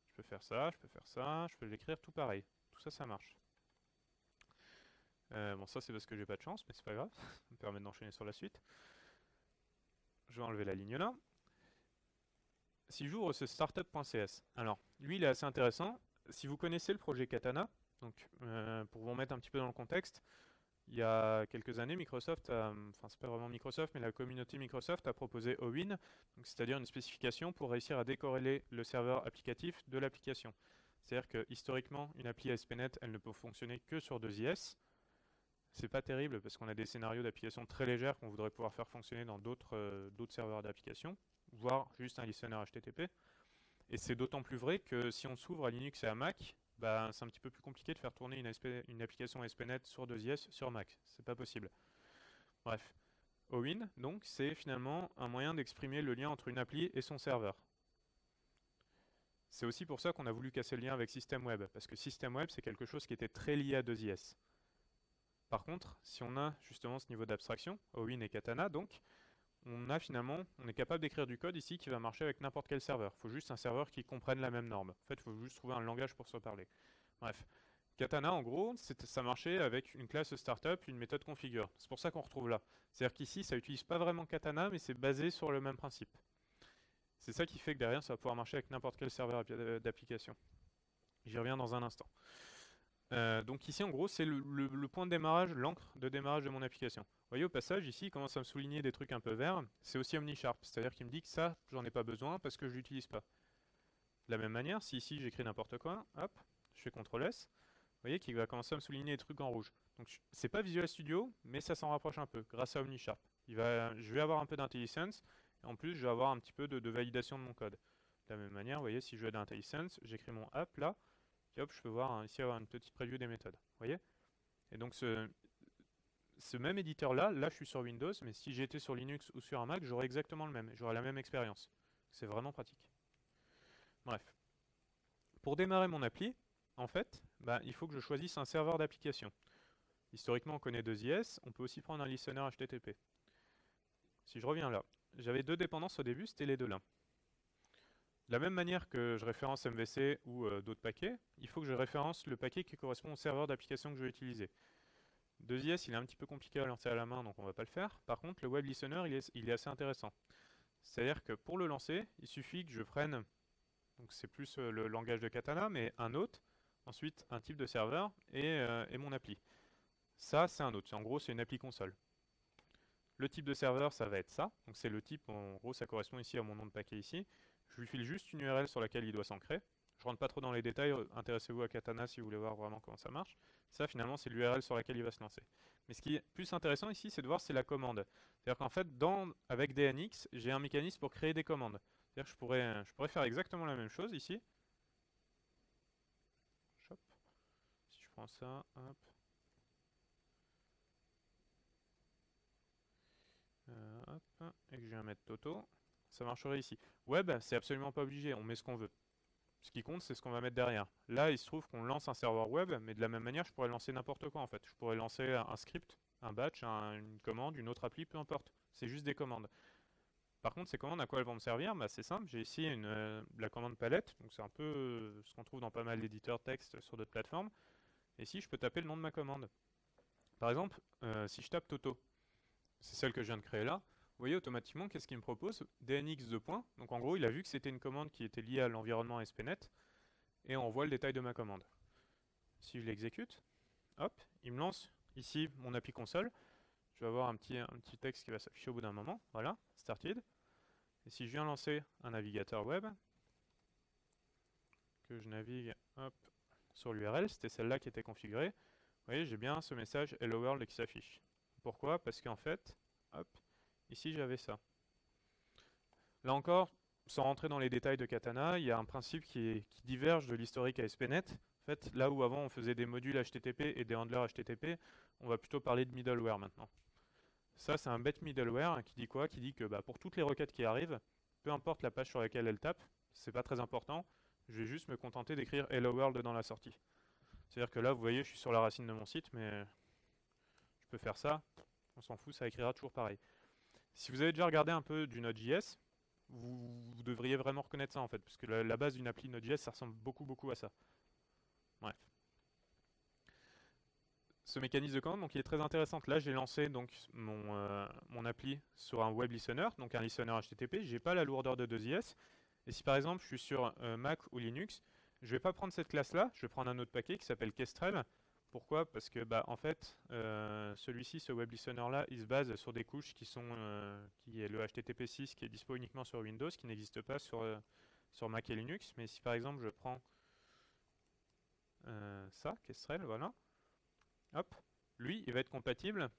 Je peux faire ça, je peux faire ça, je peux l'écrire tout pareil. Tout ça, ça marche. Bon, ça c'est parce que j'ai pas de chance, mais c'est pas grave. Ça me permet d'enchaîner sur la suite. Je vais enlever la ligne là. Si j'ouvre ce startup.cs, alors lui il est assez intéressant. Si vous connaissez le projet Katana, donc pour vous remettre un petit peu dans le contexte, il y a quelques années, Microsoft, enfin c'est pas vraiment Microsoft, mais la communauté Microsoft a proposé OWIN, c'est-à-dire une spécification pour réussir à décorréler le serveur applicatif de l'application. C'est-à-dire que historiquement, une appli ASP.NET, elle ne peut fonctionner que sur 2IS. C'est pas terrible parce qu'on a des scénarios d'application très légères qu'on voudrait pouvoir faire fonctionner dans d'autres serveurs d'application, voire juste un listener HTTP. Et c'est d'autant plus vrai que si on s'ouvre à Linux et à Mac, bah, c'est un petit peu plus compliqué de faire tourner une application ASP.NET sur 2IS sur Mac. C'est pas possible. Bref. OWIN, donc, c'est finalement un moyen d'exprimer le lien entre une appli et son serveur. C'est aussi pour ça qu'on a voulu casser le lien avec SystemWeb, parce que SystemWeb, c'est quelque chose qui était très lié à 2IS. Par contre, si on a justement ce niveau d'abstraction, OWIN et Katana, donc, on est capable d'écrire du code ici qui va marcher avec n'importe quel serveur. Il faut juste un serveur qui comprenne la même norme. En fait, il faut juste trouver un langage pour se parler. Bref. Katana, en gros, ça marchait avec une classe startup, une méthode configure. C'est pour ça qu'on retrouve là. C'est-à-dire qu'ici, ça n'utilise pas vraiment Katana, mais c'est basé sur le même principe. C'est ça qui fait que derrière, ça va pouvoir marcher avec n'importe quel serveur d'application. J'y reviens dans un instant. Donc ici, en gros, c'est le point de démarrage, l'encre de démarrage de mon application. Vous voyez, au passage, ici, il commence à me souligner des trucs un peu verts. C'est aussi OmniSharp, c'est-à-dire qu'il me dit que ça, j'en ai pas besoin parce que je l'utilise pas. De la même manière, si ici, j'écris n'importe quoi, hop, je fais CTRL-S, vous voyez qu'il va commencer à me souligner des trucs en rouge. Donc c'est pas Visual Studio, mais ça s'en rapproche un peu, grâce à OmniSharp. Je vais avoir un peu d'IntelliSense, et en plus je vais avoir un petit peu de validation de mon code. De la même manière, vous voyez, si je veux d'IntelliSense, j'écris mon app là, et hop, je peux voir ici avoir une petite preview des méthodes. Vous voyez? Et donc ce même éditeur là, je suis sur Windows, mais si j'étais sur Linux ou sur un Mac, j'aurais exactement le même, j'aurais la même expérience. C'est vraiment pratique. Bref. Pour démarrer mon appli, en fait, il faut que je choisisse un serveur d'application. Historiquement, on connaît 2IS, on peut aussi prendre un listener HTTP. Si je reviens là, j'avais deux dépendances au début, c'était les deux là. De la même manière que je référence MVC ou d'autres paquets, il faut que je référence le paquet qui correspond au serveur d'application que je vais utiliser. 2IS, il est un petit peu compliqué à lancer à la main, donc on ne va pas le faire. Par contre, le web listener, il est assez intéressant. C'est-à-dire que pour le lancer, il suffit que je prenne, donc c'est plus le langage de Katana, mais un autre, ensuite un type de serveur et mon appli. Ça, c'est un autre. En gros, c'est une appli console. Le type de serveur, ça va être ça. Donc c'est le type, en gros, ça correspond ici à mon nom de paquet ici. Je lui file juste une URL sur laquelle il doit s'ancrer. Je rentre pas trop dans les détails, intéressez-vous à Katana si vous voulez voir vraiment comment ça marche. Ça, finalement, c'est l'URL sur laquelle il va se lancer. Mais ce qui est plus intéressant ici, c'est de voir c'est la commande. C'est-à-dire qu'en fait, avec DNX, j'ai un mécanisme pour créer des commandes. C'est-à-dire que je pourrais faire exactement la même chose ici. Hop. Si je prends ça, hop. Hop, et que je viens mettre Toto, ça marcherait ici. Web, c'est absolument pas obligé, on met ce qu'on veut. Ce qui compte, c'est ce qu'on va mettre derrière. Là, il se trouve qu'on lance un serveur web, mais de la même manière, je pourrais lancer n'importe quoi en fait. Je pourrais lancer un script, un batch, une commande, une autre appli, peu importe. C'est juste des commandes. Par contre, ces commandes, à quoi elles vont me servir? C'est simple, j'ai ici la commande palette, donc c'est un peu ce qu'on trouve dans pas mal d'éditeurs texte sur d'autres plateformes. Et ici, je peux taper le nom de ma commande. Par exemple, si je tape Toto, c'est celle que je viens de créer là. Vous voyez automatiquement qu'est-ce qu'il me propose? DNX 2 points. Donc en gros, il a vu que c'était une commande qui était liée à l'environnement ASP.NET et on voit le détail de ma commande. Si je l'exécute, hop, il me lance ici mon appli console. Je vais avoir un petit texte qui va s'afficher au bout d'un moment. Voilà, started. Et si je viens lancer un navigateur web, que je navigue hop, sur l'URL, c'était celle-là qui était configurée. Vous voyez, j'ai bien ce message Hello World qui s'affiche. Pourquoi? Parce qu'en fait, hop, ici j'avais ça. Là encore, sans rentrer dans les détails de Katana, il y a un principe qui diverge de l'historique ASP.NET. En fait, là où avant on faisait des modules HTTP et des handlers HTTP, on va plutôt parler de middleware maintenant. Ça, c'est un bête middleware qui dit quoi? Qui dit que pour toutes les requêtes qui arrivent, peu importe la page sur laquelle elles tapent, c'est pas très important, je vais juste me contenter d'écrire Hello World dans la sortie. C'est-à-dire que là, vous voyez, je suis sur la racine de mon site, mais je peux faire ça, on s'en fout, ça écrira toujours pareil. Si vous avez déjà regardé un peu du Node.js, vous devriez vraiment reconnaître ça en fait, parce que la base d'une appli Node.js, ça ressemble beaucoup à ça. Bref. Ce mécanisme de commande, donc il est très intéressant. Là, j'ai lancé donc mon appli sur un web listener, donc un listener HTTP. J'ai pas la lourdeur de 2IS. Et si par exemple je suis sur Mac ou Linux, je vais pas prendre cette classe-là. Je vais prendre un autre paquet qui s'appelle Kestrel. Pourquoi? Parce que en fait, celui-ci, ce web listener-là, il se base sur des couches qui est le HTTP6 qui est dispo uniquement sur Windows, qui n'existe pas sur Mac et Linux. Mais si par exemple je prends ça, Kestrel, voilà. Hop, lui, il va être compatible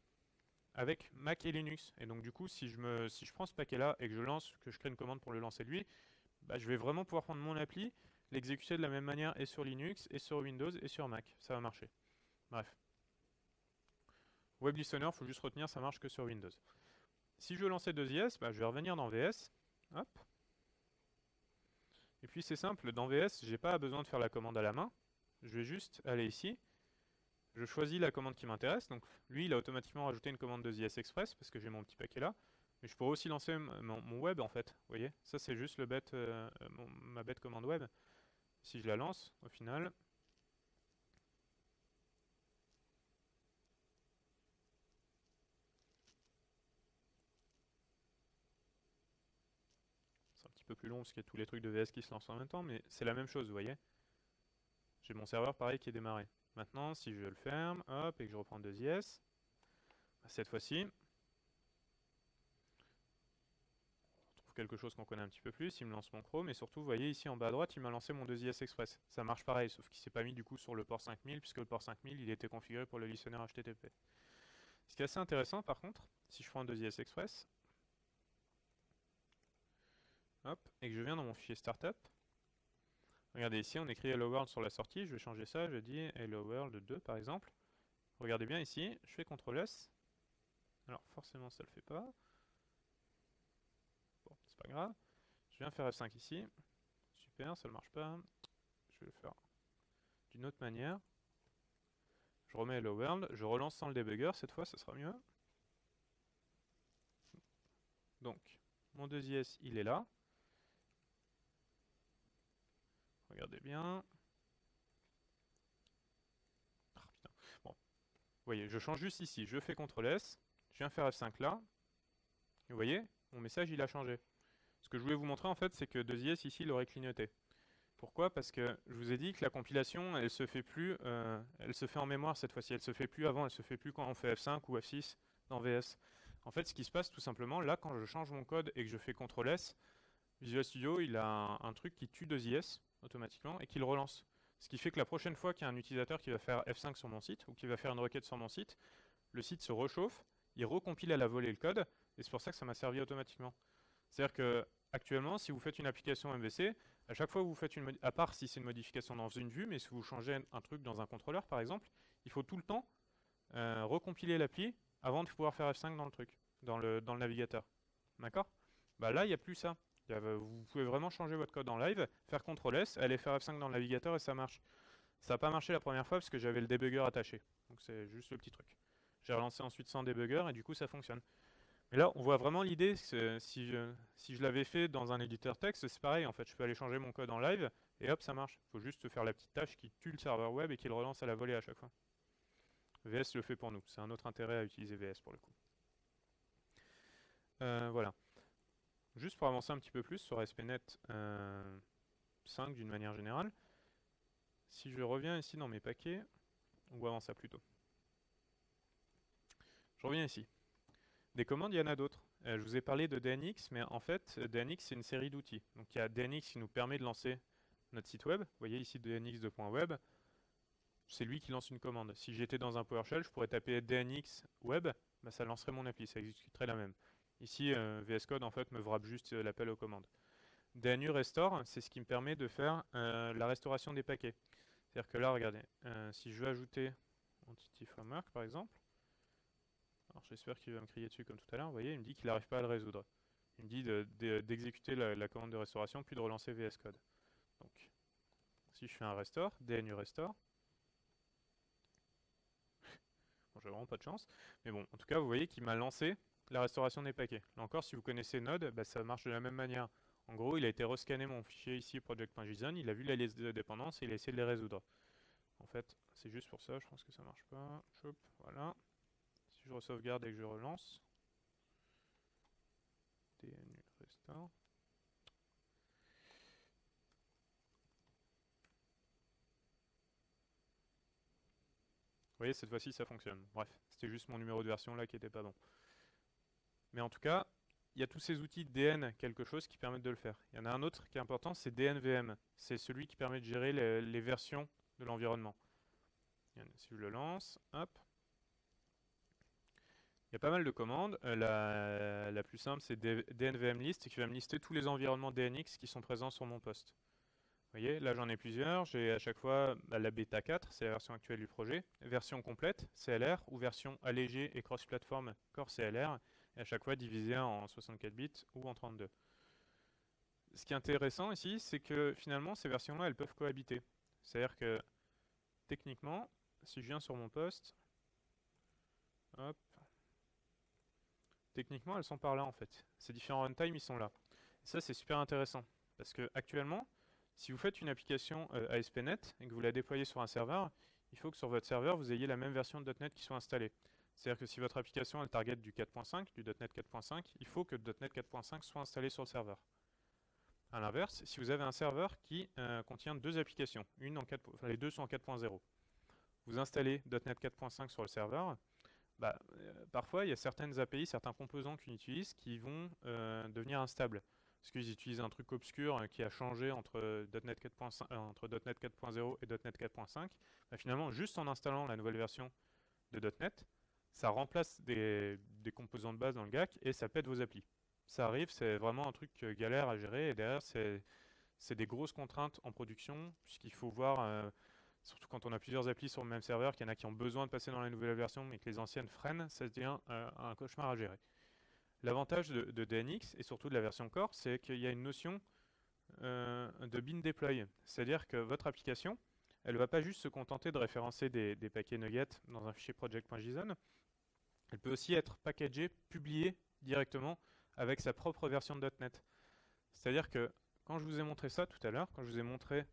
avec Mac et Linux. Et donc du coup, si je prends ce paquet-là et que je crée une commande pour le lancer lui, je vais vraiment pouvoir prendre mon appli, l'exécuter de la même manière et sur Linux, et sur Windows, et sur Mac. Ça va marcher. Bref. Web Listener, il faut juste retenir, ça marche que sur Windows. Si je veux lancer 2IS, je vais revenir dans VS. Hop. Et puis c'est simple, dans VS, j'ai pas besoin de faire la commande à la main. Je vais juste aller ici. Je choisis la commande qui m'intéresse, donc lui il a automatiquement rajouté une commande de ZS Express parce que j'ai mon petit paquet là. Mais je pourrais aussi lancer mon web en fait, vous voyez? Ça c'est juste le bête, ma bête commande web. Si je la lance, au final, c'est un petit peu plus long parce qu'il y a tous les trucs de VS qui se lancent en même temps, mais c'est la même chose, vous voyez? J'ai mon serveur pareil qui est démarré. Maintenant, si je le ferme, hop, et que je reprends 2IS, cette fois-ci, on trouve quelque chose qu'on connaît un petit peu plus, il me lance mon Chrome, et surtout, vous voyez ici en bas à droite, il m'a lancé mon 2IS Express. Ça marche pareil, sauf qu'il s'est pas mis du coup sur le port 5000, puisque le port 5000, il était configuré pour le listener HTTP. Ce qui est assez intéressant par contre, si je prends un 2IS Express, hop, et que je viens dans mon fichier startup, regardez ici, on écrit Hello World sur la sortie, je vais changer ça, je dis Hello World 2 par exemple. Regardez bien ici, je fais CTRL S. Alors forcément ça le fait pas. Bon, c'est pas grave. Je viens faire F5 ici. Super, ça ne marche pas. Je vais le faire d'une autre manière. Je remets Hello World, je relance sans le debugger, cette fois ça sera mieux. Donc, mon 2IS il est là. Regardez bien. Ah, putain. Bon, vous voyez, je change juste ici, je fais CTRL S, je viens faire F5 là. Vous voyez, mon message il a changé. Ce que je voulais vous montrer en fait, c'est que 2IS ici il aurait clignoté. Pourquoi? Parce que je vous ai dit que la compilation, elle se fait plus, elle se fait en mémoire cette fois-ci. Elle se fait plus avant, elle se fait plus quand on fait F5 ou F6 dans VS. En fait, ce qui se passe tout simplement, là, quand je change mon code et que je fais CTRL S, Visual Studio, il a un truc qui tue 2IS automatiquement et qui le relance. Ce qui fait que la prochaine fois qu'il y a un utilisateur qui va faire F5 sur mon site ou qui va faire une requête sur mon site, le site se réchauffe, il recompile à la volée le code et c'est pour ça que ça m'a servi automatiquement. C'est-à-dire que actuellement, si vous faites une application MVC, à chaque fois que vous faites à part si c'est une modification dans une vue, mais si vous changez un truc dans un contrôleur par exemple, il faut tout le temps recompiler l'appli avant de pouvoir faire F5 dans le truc, dans le navigateur. D'accord? Bah là, il n'y a plus ça. Vous pouvez vraiment changer votre code en live, faire CTRL S, aller faire F5 dans le navigateur et ça marche. Ça n'a pas marché la première fois parce que j'avais le debugger attaché. Donc c'est juste le petit truc. J'ai relancé ensuite sans debugger et du coup ça fonctionne. Mais là, on voit vraiment l'idée, si je l'avais fait dans un éditeur texte, c'est pareil, en fait, je peux aller changer mon code en live, et hop, ça marche. Il faut juste faire la petite tâche qui tue le serveur web et qui le relance à la volée à chaque fois. VS le fait pour nous, c'est un autre intérêt à utiliser VS pour le coup. Voilà. Juste pour avancer un petit peu plus sur ASP.NET 5 d'une manière générale, si je reviens ici dans mes paquets, ou avant ça plutôt. Je reviens ici. Des commandes, il y en a d'autres. Je vous ai parlé de DNX, mais en fait, DNX, c'est une série d'outils. Donc il y a DNX qui nous permet de lancer notre site web. Vous voyez ici DNX2.web. C'est lui qui lance une commande. Si j'étais dans un PowerShell, je pourrais taper DNX web, bah, ça lancerait mon appli, ça exécuterait la même. Ici, VS Code en fait me wrap juste l'appel aux commandes. DNU Restore, c'est ce qui me permet de faire la restauration des paquets. C'est-à-dire que là, regardez, si je veux ajouter Entity Framework par exemple, alors j'espère qu'il va me crier dessus comme tout à l'heure, vous voyez, il me dit qu'il n'arrive pas à le résoudre. Il me dit d'exécuter la commande de restauration puis de relancer VS Code. Donc, si je fais un restore, DNU Restore, bon, j'ai vraiment pas de chance, mais bon, en tout cas, vous voyez qu'il m'a lancé la restauration des paquets. Là encore, si vous connaissez Node, bah, ça marche de la même manière. En gros, il a été rescanné mon fichier ici, project.json, il a vu la liste de dépendances et il a essayé de les résoudre. En fait, c'est juste pour ça, je pense que ça marche pas. Chop, voilà. Si je re-sauvegarde et que je relance, DNU Restore. Vous voyez, cette fois-ci, ça fonctionne. Bref, c'était juste mon numéro de version là qui était pas bon. Mais en tout cas, il y a tous ces outils DN quelque chose qui permettent de le faire. Il y en a un autre qui est important, c'est DNVM. C'est celui qui permet de gérer les versions de l'environnement. Si je le lance, hop. Il y a pas mal de commandes. La plus simple, c'est DNVM list qui va me lister tous les environnements DNX qui sont présents sur mon poste. Vous voyez, là j'en ai plusieurs. J'ai à chaque fois la bêta 4, c'est la version actuelle du projet. Version complète, CLR, ou version allégée et cross-platform, Core CLR. Et à chaque fois divisé en 64 bits ou en 32. Ce qui est intéressant ici, c'est que finalement ces versions-là, elles peuvent cohabiter. C'est-à-dire que techniquement, si je viens sur mon poste, hop, techniquement, elles sont par là en fait. Ces différents runtime, ils sont là. Et ça, c'est super intéressant. Parce que actuellement, si vous faites une application ASP.NET et que vous la déployez sur un serveur, il faut que sur votre serveur, vous ayez la même version de .NET qui soit installée. C'est-à-dire que si votre application elle target du 4.5, du .NET 4.5, il faut que .NET 4.5 soit installé sur le serveur. A l'inverse, si vous avez un serveur qui contient deux applications, les deux sont en 4.0, vous installez .NET 4.5 sur le serveur, parfois il y a certaines API, certains composants qu'on utilise qui vont devenir instables. Parce qu'ils utilisent un truc obscur qui a changé entre .NET 4.5, entre .NET 4.0 et .NET 4.5. Finalement, juste en installant la nouvelle version de .NET, ça remplace des composants de base dans le GAC et ça pète vos applis. Ça arrive, c'est vraiment un truc galère à gérer et derrière, c'est des grosses contraintes en production puisqu'il faut voir, surtout quand on a plusieurs applis sur le même serveur, qu'il y en a qui ont besoin de passer dans la nouvelle version mais que les anciennes freinent, ça devient un cauchemar à gérer. L'avantage de DNX et surtout de la version Core, c'est qu'il y a une notion de bin deploy. C'est-à-dire que votre application, elle ne va pas juste se contenter de référencer des paquets nuggets dans un fichier project.json, elle peut aussi être packagée, publiée directement avec sa propre version de .NET. C'est-à-dire que quand je vous ai montré ça tout à l'heure, quand je vous ai montré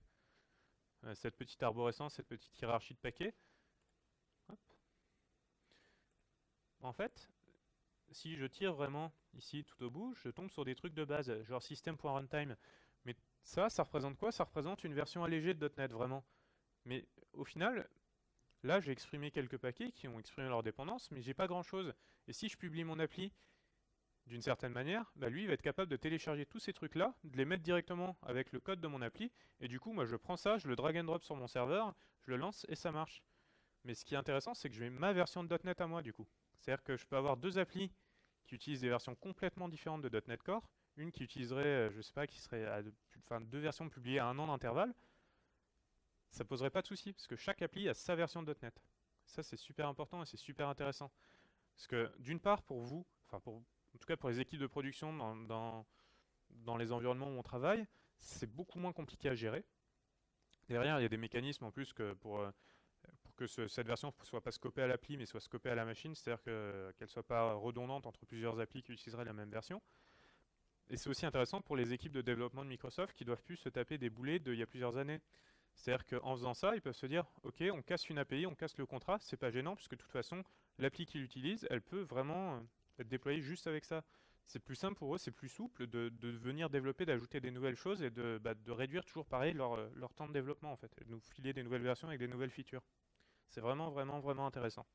cette petite arborescence, cette petite hiérarchie de paquets, hop, en fait, si je tire vraiment ici tout au bout, je tombe sur des trucs de base, genre system.runtime. Mais ça représente quoi? Ça représente une version allégée de .NET, vraiment. Mais au final, là j'ai exprimé quelques paquets qui ont exprimé leur dépendance, mais j'ai pas grand chose. Et si je publie mon appli d'une certaine manière, lui il va être capable de télécharger tous ces trucs là, de les mettre directement avec le code de mon appli, et du coup moi je prends ça, je le drag and drop sur mon serveur, je le lance et ça marche. Mais ce qui est intéressant, c'est que je mets ma version de .NET à moi du coup. C'est-à-dire que je peux avoir deux applis qui utilisent des versions complètement différentes de .NET Core, une qui utiliserait, je sais pas, qui serait deux versions publiées à un an d'intervalle, ça poserait pas de souci, parce que chaque appli a sa version de .NET. Ça c'est super important et c'est super intéressant. Parce que d'une part pour vous, en tout cas pour les équipes de production dans les environnements où on travaille, c'est beaucoup moins compliqué à gérer. Derrière, il y a des mécanismes en plus pour que cette version ne soit pas scopée à l'appli, mais soit scopée à la machine, c'est-à-dire qu'elle ne soit pas redondante entre plusieurs applis qui utiliseraient la même version. Et c'est aussi intéressant pour les équipes de développement de Microsoft qui doivent plus se taper des boulets d'il y a plusieurs années. C'est-à-dire qu'en faisant ça, ils peuvent se dire, ok, on casse une API, on casse le contrat, c'est pas gênant, puisque de toute façon, l'appli qu'ils utilisent, elle peut vraiment être déployée juste avec ça. C'est plus simple pour eux, c'est plus souple de venir développer, d'ajouter des nouvelles choses et de réduire toujours pareil leur temps de développement en fait, et de nous filer des nouvelles versions avec des nouvelles features. C'est vraiment, vraiment, vraiment intéressant.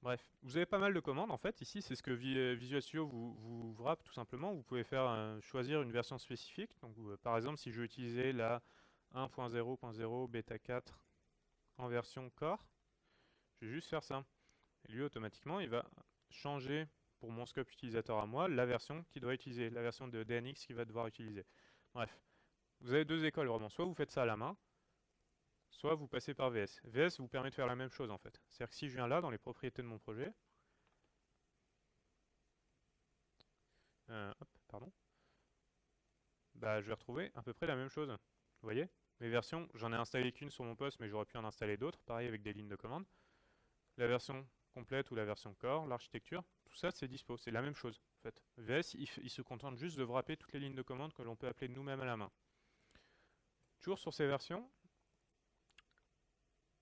Bref, vous avez pas mal de commandes en fait. Ici, c'est ce que Visual Studio vous wrap tout simplement. Vous pouvez faire choisir une version spécifique. Donc, par exemple, si je veux utiliser la 1.0.0 bêta 4 en version Core, je vais juste faire ça. Et lui, automatiquement, il va changer pour mon scope utilisateur à moi la version qu'il doit utiliser, la version de DNX qu'il va devoir utiliser. Bref, vous avez deux écoles vraiment. Soit vous faites ça à la main, soit vous passez par VS. VS vous permet de faire la même chose en fait. C'est-à-dire que si je viens là dans les propriétés de mon projet, hop, pardon, je vais retrouver à peu près la même chose. Vous voyez? Mes versions, j'en ai installé qu'une sur mon poste, mais j'aurais pu en installer d'autres, pareil avec des lignes de commande. La version complète ou la version core, l'architecture, tout ça c'est dispo, c'est la même chose en fait. VS, il se contente juste de wrapper toutes les lignes de commande que l'on peut appeler nous-mêmes à la main. Toujours sur ces versions,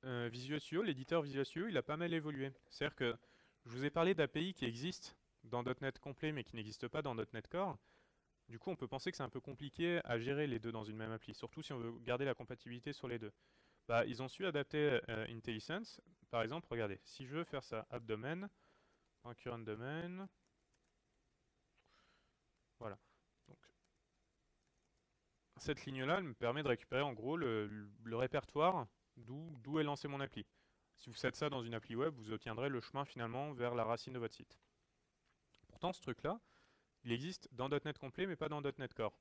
Visual Studio, l'éditeur Visual Studio, il a pas mal évolué. C'est-à-dire que je vous ai parlé d'API qui existent dans .NET complet mais qui n'existent pas dans .NET Core. Du coup, on peut penser que c'est un peu compliqué à gérer les deux dans une même appli, surtout si on veut garder la compatibilité sur les deux. Ils ont su adapter IntelliSense. Par exemple, regardez, si je veux faire ça, AppDomain, current domain, voilà. Donc, cette ligne-là, elle me permet de récupérer en gros le répertoire d'où est lancé mon appli. Si vous faites ça dans une appli web, vous obtiendrez le chemin finalement vers la racine de votre site. Pourtant, ce truc-là, il existe dans .NET complet, mais pas dans .NET Core.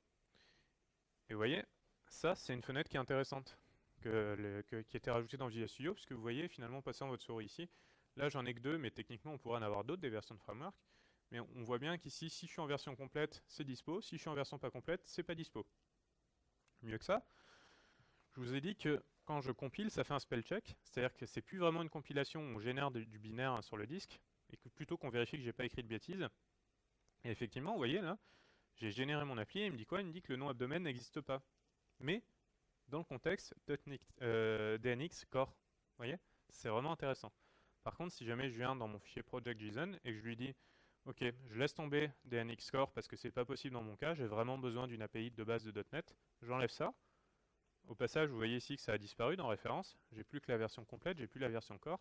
Et vous voyez, ça, c'est une fenêtre qui est intéressante, qui a été rajoutée dans Visual Studio, puisque vous voyez, finalement, passant votre souris ici, là, j'en ai que deux, mais techniquement, on pourrait en avoir d'autres, des versions de framework. Mais on voit bien qu'ici, si je suis en version complète, c'est dispo. Si je suis en version pas complète, c'est pas dispo. Mieux que ça, je vous ai dit que quand je compile, ça fait un spell check, c'est-à-dire que c'est plus vraiment une compilation où on génère du binaire sur le disque, et que plutôt qu'on vérifie que j'ai pas écrit de bêtises. Et effectivement, vous voyez là, j'ai généré mon appli et il me dit quoi? Il me dit que le nom abdomen n'existe pas. Mais dans le contexte DNX core. Vous voyez? C'est vraiment intéressant. Par contre, si jamais je viens dans mon fichier project.json et que je lui dis ok, je laisse tomber DNX core parce que c'est pas possible dans mon cas, j'ai vraiment besoin d'une API de base de .NET, j'enlève ça. Au passage, vous voyez ici que ça a disparu dans référence, j'ai plus que la version complète, j'ai plus la version core.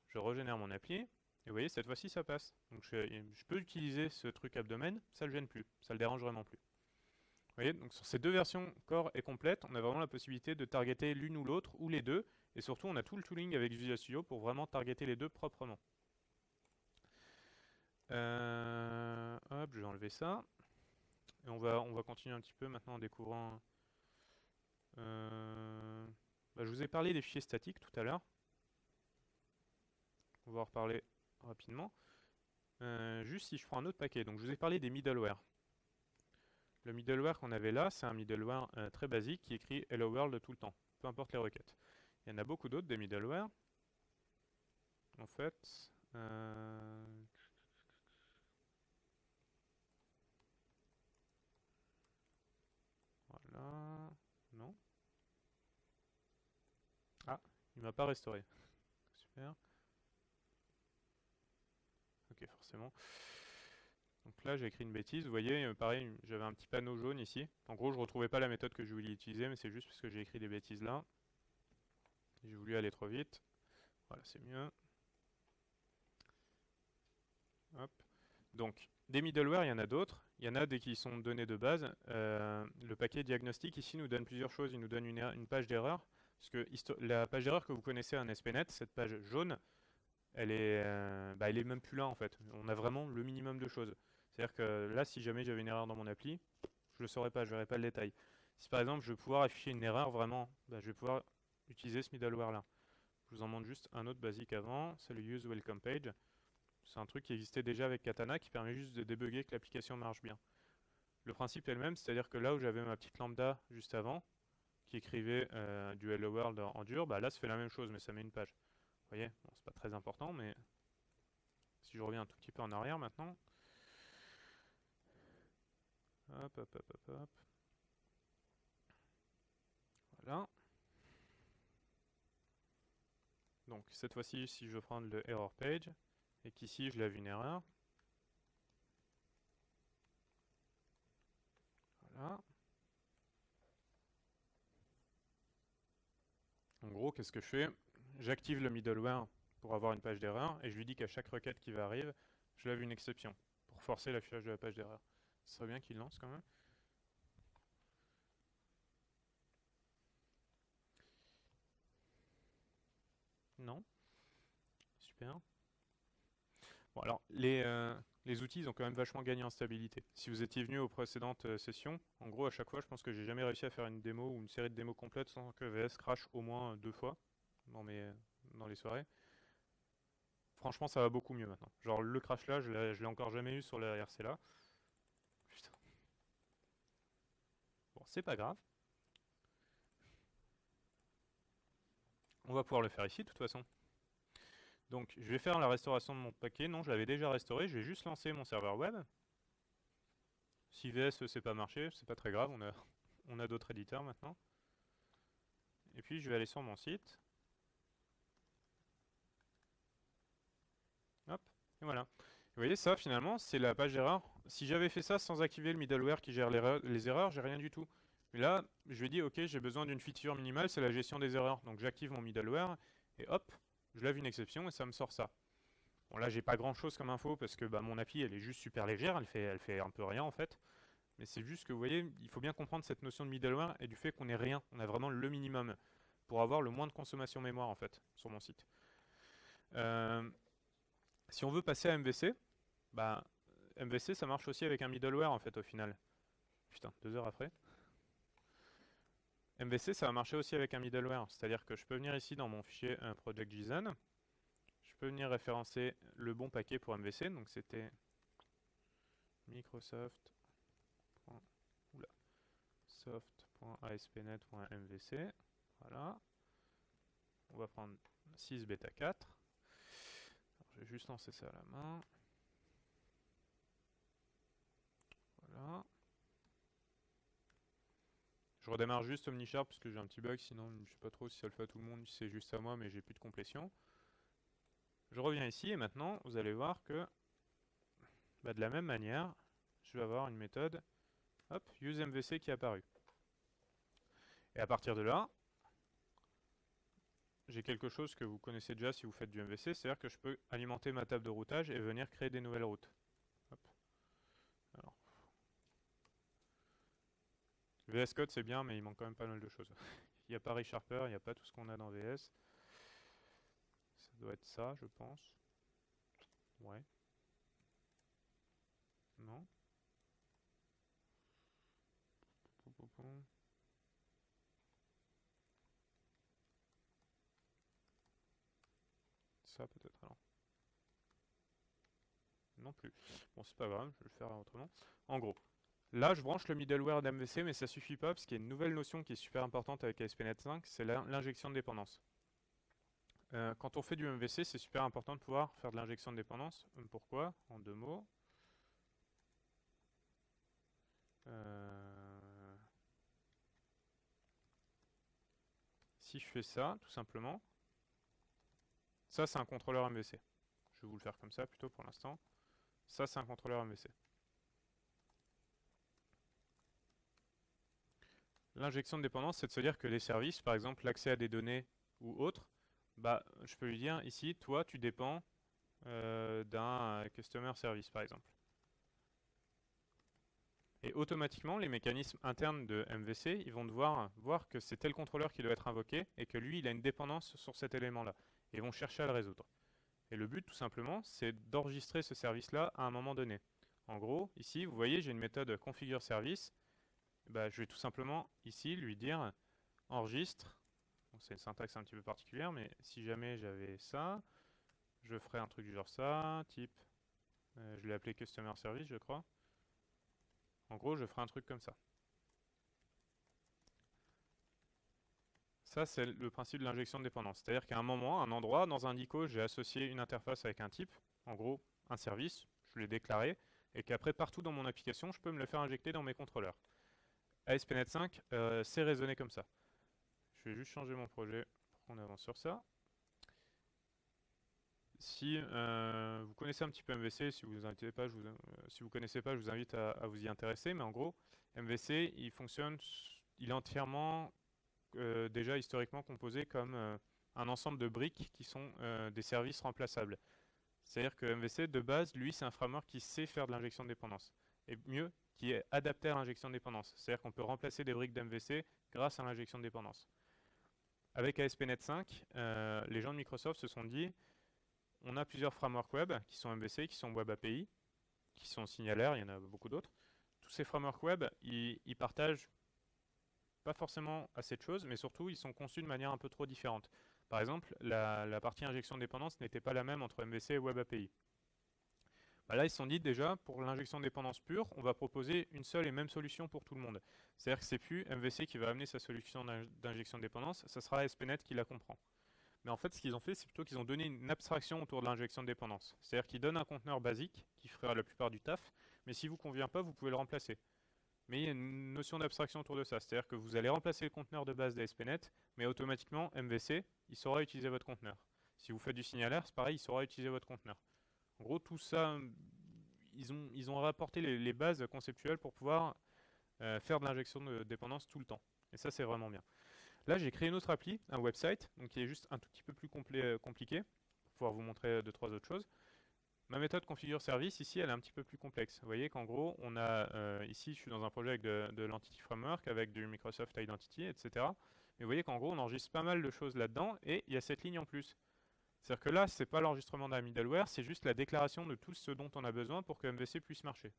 Je régénère mon appli, et vous voyez, cette fois-ci ça passe. Donc je peux utiliser ce truc abdomen, ça le gêne plus, ça le dérange vraiment plus. Vous voyez, donc sur ces deux versions core et complète, on a vraiment la possibilité de targeter l'une ou l'autre, ou les deux, et surtout on a tout le tooling avec Visual Studio pour vraiment targeter les deux proprement. Hop, je vais enlever ça. Et on va continuer un petit peu maintenant en découvrant... je vous ai parlé des fichiers statiques tout à l'heure. On va en reparler rapidement. Juste si je prends un autre paquet, donc je vous ai parlé des middleware. Le middleware qu'on avait là, c'est un middleware très basique qui écrit Hello World tout le temps, peu importe les requêtes. Il y en a beaucoup d'autres des middleware. En fait, voilà, non. Ah, il m'a pas restauré. Super. Ok, forcément. Donc là, j'ai écrit une bêtise. Vous voyez, pareil, j'avais un petit panneau jaune ici. En gros, je retrouvais pas la méthode que je voulais utiliser, mais c'est juste parce que j'ai écrit des bêtises là. J'ai voulu aller trop vite. Voilà, c'est mieux. Hop. Donc, des middleware, il y en a d'autres. Il y en a des qui sont données de base. Le paquet diagnostic ici nous donne plusieurs choses. Il nous donne une page d'erreur. Parce que la page d'erreur que vous connaissez en ASP.NET, cette page jaune, elle est même plus là en fait. On a vraiment le minimum de choses. C'est-à-dire que là, si jamais j'avais une erreur dans mon appli, je ne le saurais pas, je ne verrais pas le détail. Si par exemple je veux pouvoir afficher une erreur vraiment, je vais pouvoir utiliser ce middleware là. Je vous en montre juste un autre basique avant, c'est le Use Welcome Page. C'est un truc qui existait déjà avec Katana qui permet juste de débugger que l'application marche bien. Le principe est le même, c'est-à-dire que là où j'avais ma petite lambda juste avant, qui écrivait du Hello World en dur, là ça fait la même chose mais ça met une page. Vous voyez, bon, c'est pas très important, mais si je reviens un tout petit peu en arrière maintenant. Hop, hop, hop, hop, hop. Voilà. Donc cette fois-ci, si je veux prendre le error page, et qu'ici je lève une erreur. Voilà. En gros, qu'est-ce que je fais? J'active le middleware pour avoir une page d'erreur, et je lui dis qu'à chaque requête qui va arriver, je lève une exception, pour forcer l'affichage de la page d'erreur. Ce serait bien qu'il lance quand même. Non. Super. Bon, alors, les outils, ils ont quand même vachement gagné en stabilité. Si vous étiez venu aux précédentes sessions, en gros, à chaque fois, je pense que j'ai jamais réussi à faire une démo ou une série de démos complètes sans que VS crache au moins 2 fois dans les soirées. Franchement, ça va beaucoup mieux maintenant. Genre, le crash là, je l'ai encore jamais eu sur la RC là. Putain. Bon, c'est pas grave. On va pouvoir le faire ici, de toute façon. Donc, je vais faire la restauration de mon paquet. Non, je l'avais déjà restauré. Je vais juste lancer mon serveur web. Si VS c'est pas marché, c'est pas très grave. On a d'autres éditeurs maintenant. Et puis, je vais aller sur mon site. Hop, et voilà. Vous voyez, ça, finalement, c'est la page d'erreur. Si j'avais fait ça sans activer le middleware qui gère les erreurs, j'ai rien du tout. Mais là, je lui ai dit, ok, j'ai besoin d'une feature minimale, c'est la gestion des erreurs. Donc j'active mon middleware, et hop, je lève une exception, et ça me sort ça. Bon, là, j'ai pas grand chose comme info, parce que mon appli, elle est juste super légère, elle fait un peu rien, en fait. Mais c'est juste que, vous voyez, il faut bien comprendre cette notion de middleware, et du fait qu'on ait rien. On a vraiment le minimum, pour avoir le moins de consommation mémoire, en fait, sur mon site. Si on veut passer à MVC, MVC ça marche aussi avec un middleware en fait au final. Putain, 2 heures après. MVC ça va marcher aussi avec un middleware, c'est-à-dire que je peux venir ici dans mon fichier project.json, je peux venir référencer le bon paquet pour MVC, donc c'était Microsoft.soft.aspnet.mvc, voilà. on va prendre 6 bêta 4. Alors, je vais juste lancer ça à la main. Voilà. Je redémarre juste OmniSharp parce que j'ai un petit bug, sinon je sais pas trop si ça le fait à tout le monde, si c'est juste à moi, mais j'ai plus de complétion. Je reviens ici et maintenant vous allez voir que de la même manière, je vais avoir une méthode hop, useMVC qui est apparue. Et à partir de là, j'ai quelque chose que vous connaissez déjà si vous faites du MVC, c'est-à-dire que je peux alimenter ma table de routage et venir créer des nouvelles routes. Hop. Alors, VS Code c'est bien, mais il manque quand même pas mal de choses. Il n'y a pas ReSharper, il n'y a pas tout ce qu'on a dans VS. Ça doit être ça, je pense. Ouais. Non. Ça peut-être alors. Non plus. Bon, c'est pas grave, je vais le faire autrement. En gros, là je branche le middleware d'MVC, mais ça suffit pas parce qu'il y a une nouvelle notion qui est super importante avec ASP.NET 5, c'est l'injection de dépendance. Quand on fait du MVC, c'est super important de pouvoir faire de l'injection de dépendance. Pourquoi? En 2 mots. Si je fais ça, tout simplement, ça c'est un contrôleur MVC. Je vais vous le faire comme ça plutôt pour l'instant. Ça c'est un contrôleur MVC. L'injection de dépendance, c'est de se dire que les services, par exemple l'accès à des données ou autres, je peux lui dire ici, toi tu dépends d'un customer service par exemple. Et automatiquement, les mécanismes internes de MVC, ils vont devoir voir que c'est tel contrôleur qui doit être invoqué et que lui, il a une dépendance sur cet élément-là. Et ils vont chercher à le résoudre. Et le but, tout simplement, c'est d'enregistrer ce service-là à un moment donné. En gros, ici, vous voyez, j'ai une méthode configure service. Je vais tout simplement, ici, lui dire enregistre. C'est une syntaxe un petit peu particulière, mais si jamais j'avais ça, je ferais un truc du genre ça, type, je l'ai appelé customer service, je crois. En gros, je ferai un truc comme ça. Ça, c'est le principe de l'injection de dépendance. C'est-à-dire qu'à un moment, à un endroit, dans un DICO, j'ai associé une interface avec un type, en gros, un service, je l'ai déclaré, et qu'après, partout dans mon application, je peux me le faire injecter dans mes contrôleurs. ASP.NET 5, c'est raisonné comme ça. Je vais juste changer mon projet pour qu'on avance sur ça. Si vous connaissez un petit peu MVC, si vous ne connaissez pas, je vous invite à vous y intéresser. Mais en gros, MVC, il est entièrement déjà historiquement composé comme un ensemble de briques qui sont des services remplaçables. C'est-à-dire que MVC, de base, lui, c'est un framework qui sait faire de l'injection de dépendance. Et mieux, qui est adapté à l'injection de dépendance. C'est-à-dire qu'on peut remplacer des briques d'MVC grâce à l'injection de dépendance. Avec ASP.NET 5, les gens de Microsoft se sont dit, on a plusieurs frameworks web qui sont MVC, qui sont Web API, qui sont signalaires, il y en a beaucoup d'autres. Tous ces frameworks web, ils partagent pas forcément assez de choses, mais surtout ils sont conçus de manière un peu trop différente. Par exemple, la partie injection de dépendance n'était pas la même entre MVC et Web API. Là, ils se sont dit déjà, pour l'injection de dépendance pure, on va proposer une seule et même solution pour tout le monde. C'est-à-dire que c'est plus MVC qui va amener sa solution d'injection de dépendance, ça sera ASP.NET qui la comprend. Mais en fait, ce qu'ils ont fait, c'est plutôt qu'ils ont donné une abstraction autour de l'injection de dépendance. C'est-à-dire qu'ils donnent un conteneur basique qui fera la plupart du taf, mais si vous ne convient pas, vous pouvez le remplacer. Mais il y a une notion d'abstraction autour de ça, c'est-à-dire que vous allez remplacer le conteneur de base d'ASP.NET, mais automatiquement, MVC, il saura utiliser votre conteneur. Si vous faites du signalaire, c'est pareil, il saura utiliser votre conteneur. En gros, tout ça, ils ont rapporté les bases conceptuelles pour pouvoir faire de l'injection de dépendance tout le temps. Et ça, c'est vraiment bien. Là, j'ai créé une autre appli, un website, donc qui est juste un tout petit peu plus compliqué, pour pouvoir vous montrer 2-3 autres choses. Ma méthode configure service, ici, elle est un petit peu plus complexe. Vous voyez qu'en gros, on a ici, je suis dans un projet avec de l'Entity Framework, avec du Microsoft Identity, etc. Mais vous voyez qu'en gros, on enregistre pas mal de choses là-dedans, et il y a cette ligne en plus. C'est-à-dire que là, c'est pas l'enregistrement d'un middleware, c'est juste la déclaration de tout ce dont on a besoin pour que MVC puisse marcher.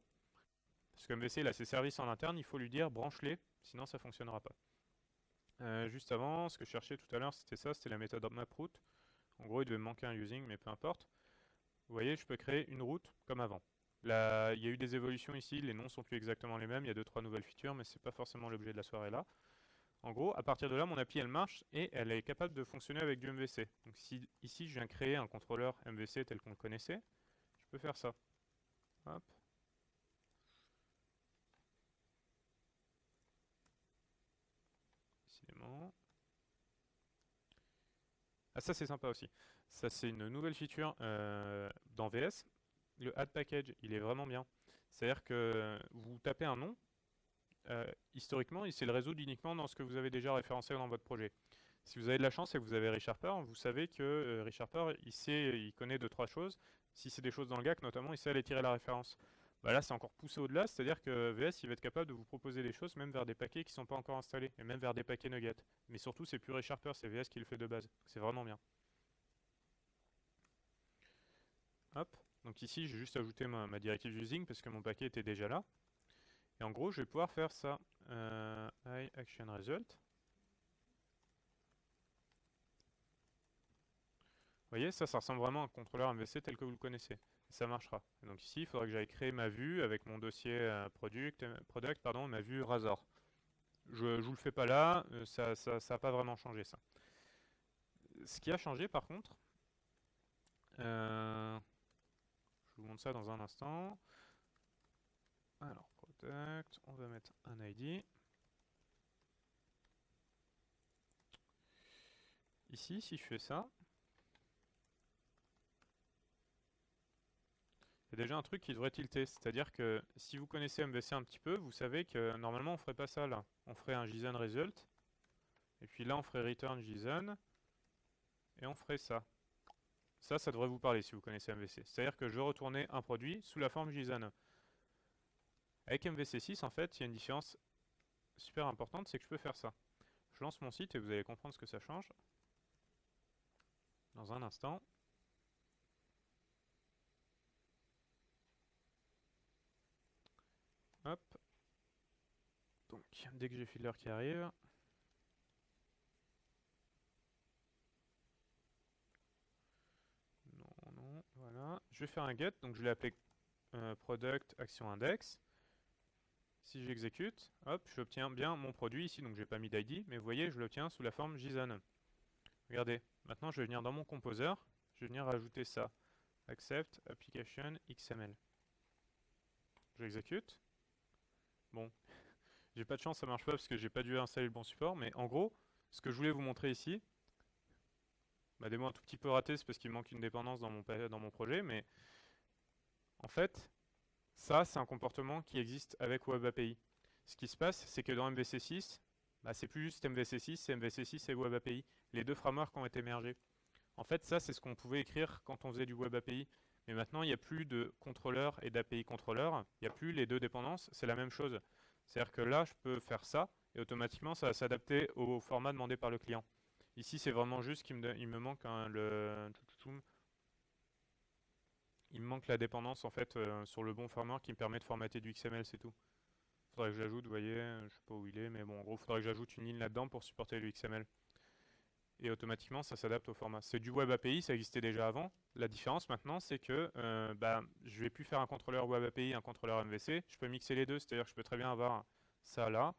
Parce que MVC, il a ses services en interne, il faut lui dire branche-les, sinon ça ne fonctionnera pas. Juste avant, ce que je cherchais tout à l'heure, c'était ça, c'était la méthode maproute. En gros, il devait me manquer un using, mais peu importe. Vous voyez, je peux créer une route comme avant. Là, il y a eu des évolutions ici, les noms sont plus exactement les mêmes, il y a 2-3 nouvelles features, mais ce n'est pas forcément l'objet de la soirée là. En gros, à partir de là, mon appli elle marche et elle est capable de fonctionner avec du MVC. Donc si ici je viens créer un contrôleur MVC tel qu'on le connaissait, je peux faire ça. Hop. Décidément. Ah ça c'est sympa aussi. Ça c'est une nouvelle feature dans VS. Le add package, il est vraiment bien. C'est-à-dire que vous tapez un nom, historiquement, il sait le résoudre uniquement dans ce que vous avez déjà référencé dans votre projet. Si vous avez de la chance et que vous avez ReSharper, vous savez que ReSharper, il connaît deux, trois choses. Si c'est des choses dans le GAC notamment, il sait aller tirer la référence. Bah là, c'est encore poussé au-delà, c'est-à-dire que VS, il va être capable de vous proposer des choses même vers des paquets qui ne sont pas encore installés, et même vers des paquets nuggets. Mais surtout, c'est plus ReSharper, c'est VS qui le fait de base. C'est vraiment bien. Hop. Donc ici, j'ai juste ajouté ma directive using parce que mon paquet était déjà là. Et en gros, je vais pouvoir faire ça. I action result. Vous voyez, ça ressemble vraiment à un contrôleur MVC tel que vous le connaissez. Et ça marchera. Et donc ici, il faudra que j'aille créer ma vue avec mon dossier product, pardon, ma vue Razor. Je ne vous le fais pas là, ça n'a pas vraiment changé ça. Ce qui a changé par contre, je vous montre ça dans un instant. Alors, product, on va mettre un ID. Ici, si je fais ça, il y a déjà un truc qui devrait tilter, c'est-à-dire que si vous connaissez MVC un petit peu, vous savez que normalement on ferait pas ça là. On ferait un JSON result, et puis là on ferait return JSON, et on ferait ça. Ça devrait vous parler si vous connaissez MVC. C'est-à-dire que je veux retourner un produit sous la forme JSON. Avec MVC 6, en fait, il y a une différence super importante, c'est que je peux faire ça. Je lance mon site et vous allez comprendre ce que ça change dans un instant. Hop. Donc, dès que j'ai Fiddler qui arrive, non, voilà. Je vais faire un get, donc je l'ai appelé product action index. Si j'exécute, hop, j'obtiens bien mon produit ici, donc j'ai pas mis d'ID, mais vous voyez, je l'obtiens sous la forme JSON. Regardez, maintenant je vais venir dans mon composer, je vais venir rajouter ça. Accept application XML. J'exécute. Bon, j'ai pas de chance, ça marche pas parce que j'ai pas dû installer le bon support, mais en gros, ce que je voulais vous montrer ici, des mots un tout petit peu ratés, c'est parce qu'il manque une dépendance dans mon projet, mais en fait, ça, c'est un comportement qui existe avec Web API. Ce qui se passe, c'est que dans MVC6, c'est plus juste MVC6, c'est MVC6 et Web API. Les deux frameworks ont été mergés. En fait, ça, c'est ce qu'on pouvait écrire quand on faisait du Web API. Mais maintenant, il n'y a plus de contrôleur et d'API contrôleur. Il n'y a plus les deux dépendances, c'est la même chose. C'est-à-dire que là, je peux faire ça, et automatiquement, ça va s'adapter au format demandé par le client. Ici, c'est vraiment juste qu'il me manque il me manque la dépendance en fait sur le bon framework qui me permet de formater du XML, c'est tout. Faudrait que j'ajoute, vous voyez, je sais pas où il est, mais bon, en gros, faudrait que j'ajoute une ligne là-dedans pour supporter le XML. Et automatiquement, ça s'adapte au format. C'est du Web API, ça existait déjà avant. La différence maintenant, c'est que je vais plus faire un contrôleur Web API, un contrôleur MVC. Je peux mixer les deux, c'est-à-dire que je peux très bien avoir ça là,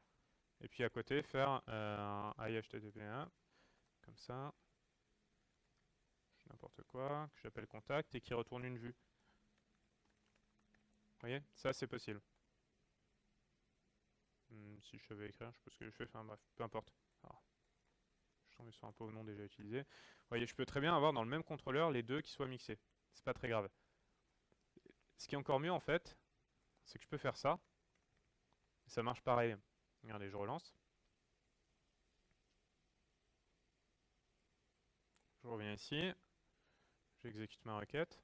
et puis à côté faire un HTTP1, comme ça, n'importe quoi, que j'appelle contact et qui retourne une vue. Vous voyez, ça c'est possible. Si je savais écrire, je sais pas ce que je fais, enfin bref, peu importe. Alors, je suis tombé sur un pauvre nom déjà utilisé. Vous voyez, je peux très bien avoir dans le même contrôleur les deux qui soient mixés. C'est pas très grave. Ce qui est encore mieux en fait, c'est que je peux faire ça. Et ça marche pareil. Regardez, je relance. Je reviens ici. J'exécute ma requête.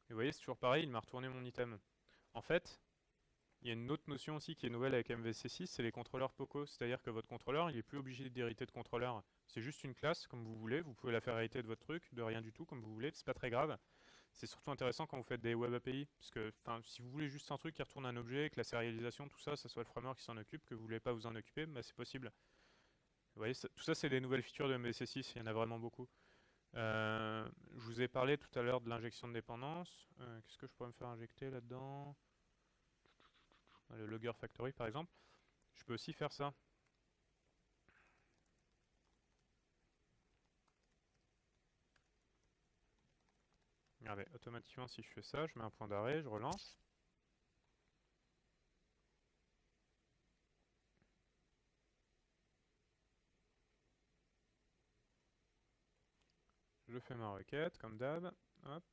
Et vous voyez, c'est toujours pareil, il m'a retourné mon item. En fait, il y a une autre notion aussi qui est nouvelle avec MVC6, c'est les contrôleurs POCO. C'est-à-dire que votre contrôleur, il n'est plus obligé d'hériter de contrôleur. C'est juste une classe, comme vous voulez. Vous pouvez la faire hériter de votre truc, de rien du tout, comme vous voulez. C'est pas très grave. C'est surtout intéressant quand vous faites des web API. Parce que si vous voulez juste un truc qui retourne un objet, que la sérialisation, tout ça, ça soit le framework qui s'en occupe, que vous voulez pas vous en occuper, c'est possible. Vous voyez, tout ça, c'est des nouvelles features de MVC6. Il y en a vraiment beaucoup. Je vous ai parlé tout à l'heure de l'injection de dépendance. Qu'est-ce que je pourrais me faire injecter là-dedans? le Logger Factory par exemple, je peux aussi faire ça. Regardez, automatiquement si je fais ça, je mets un point d'arrêt, je relance. Je fais ma requête comme d'hab. Hop.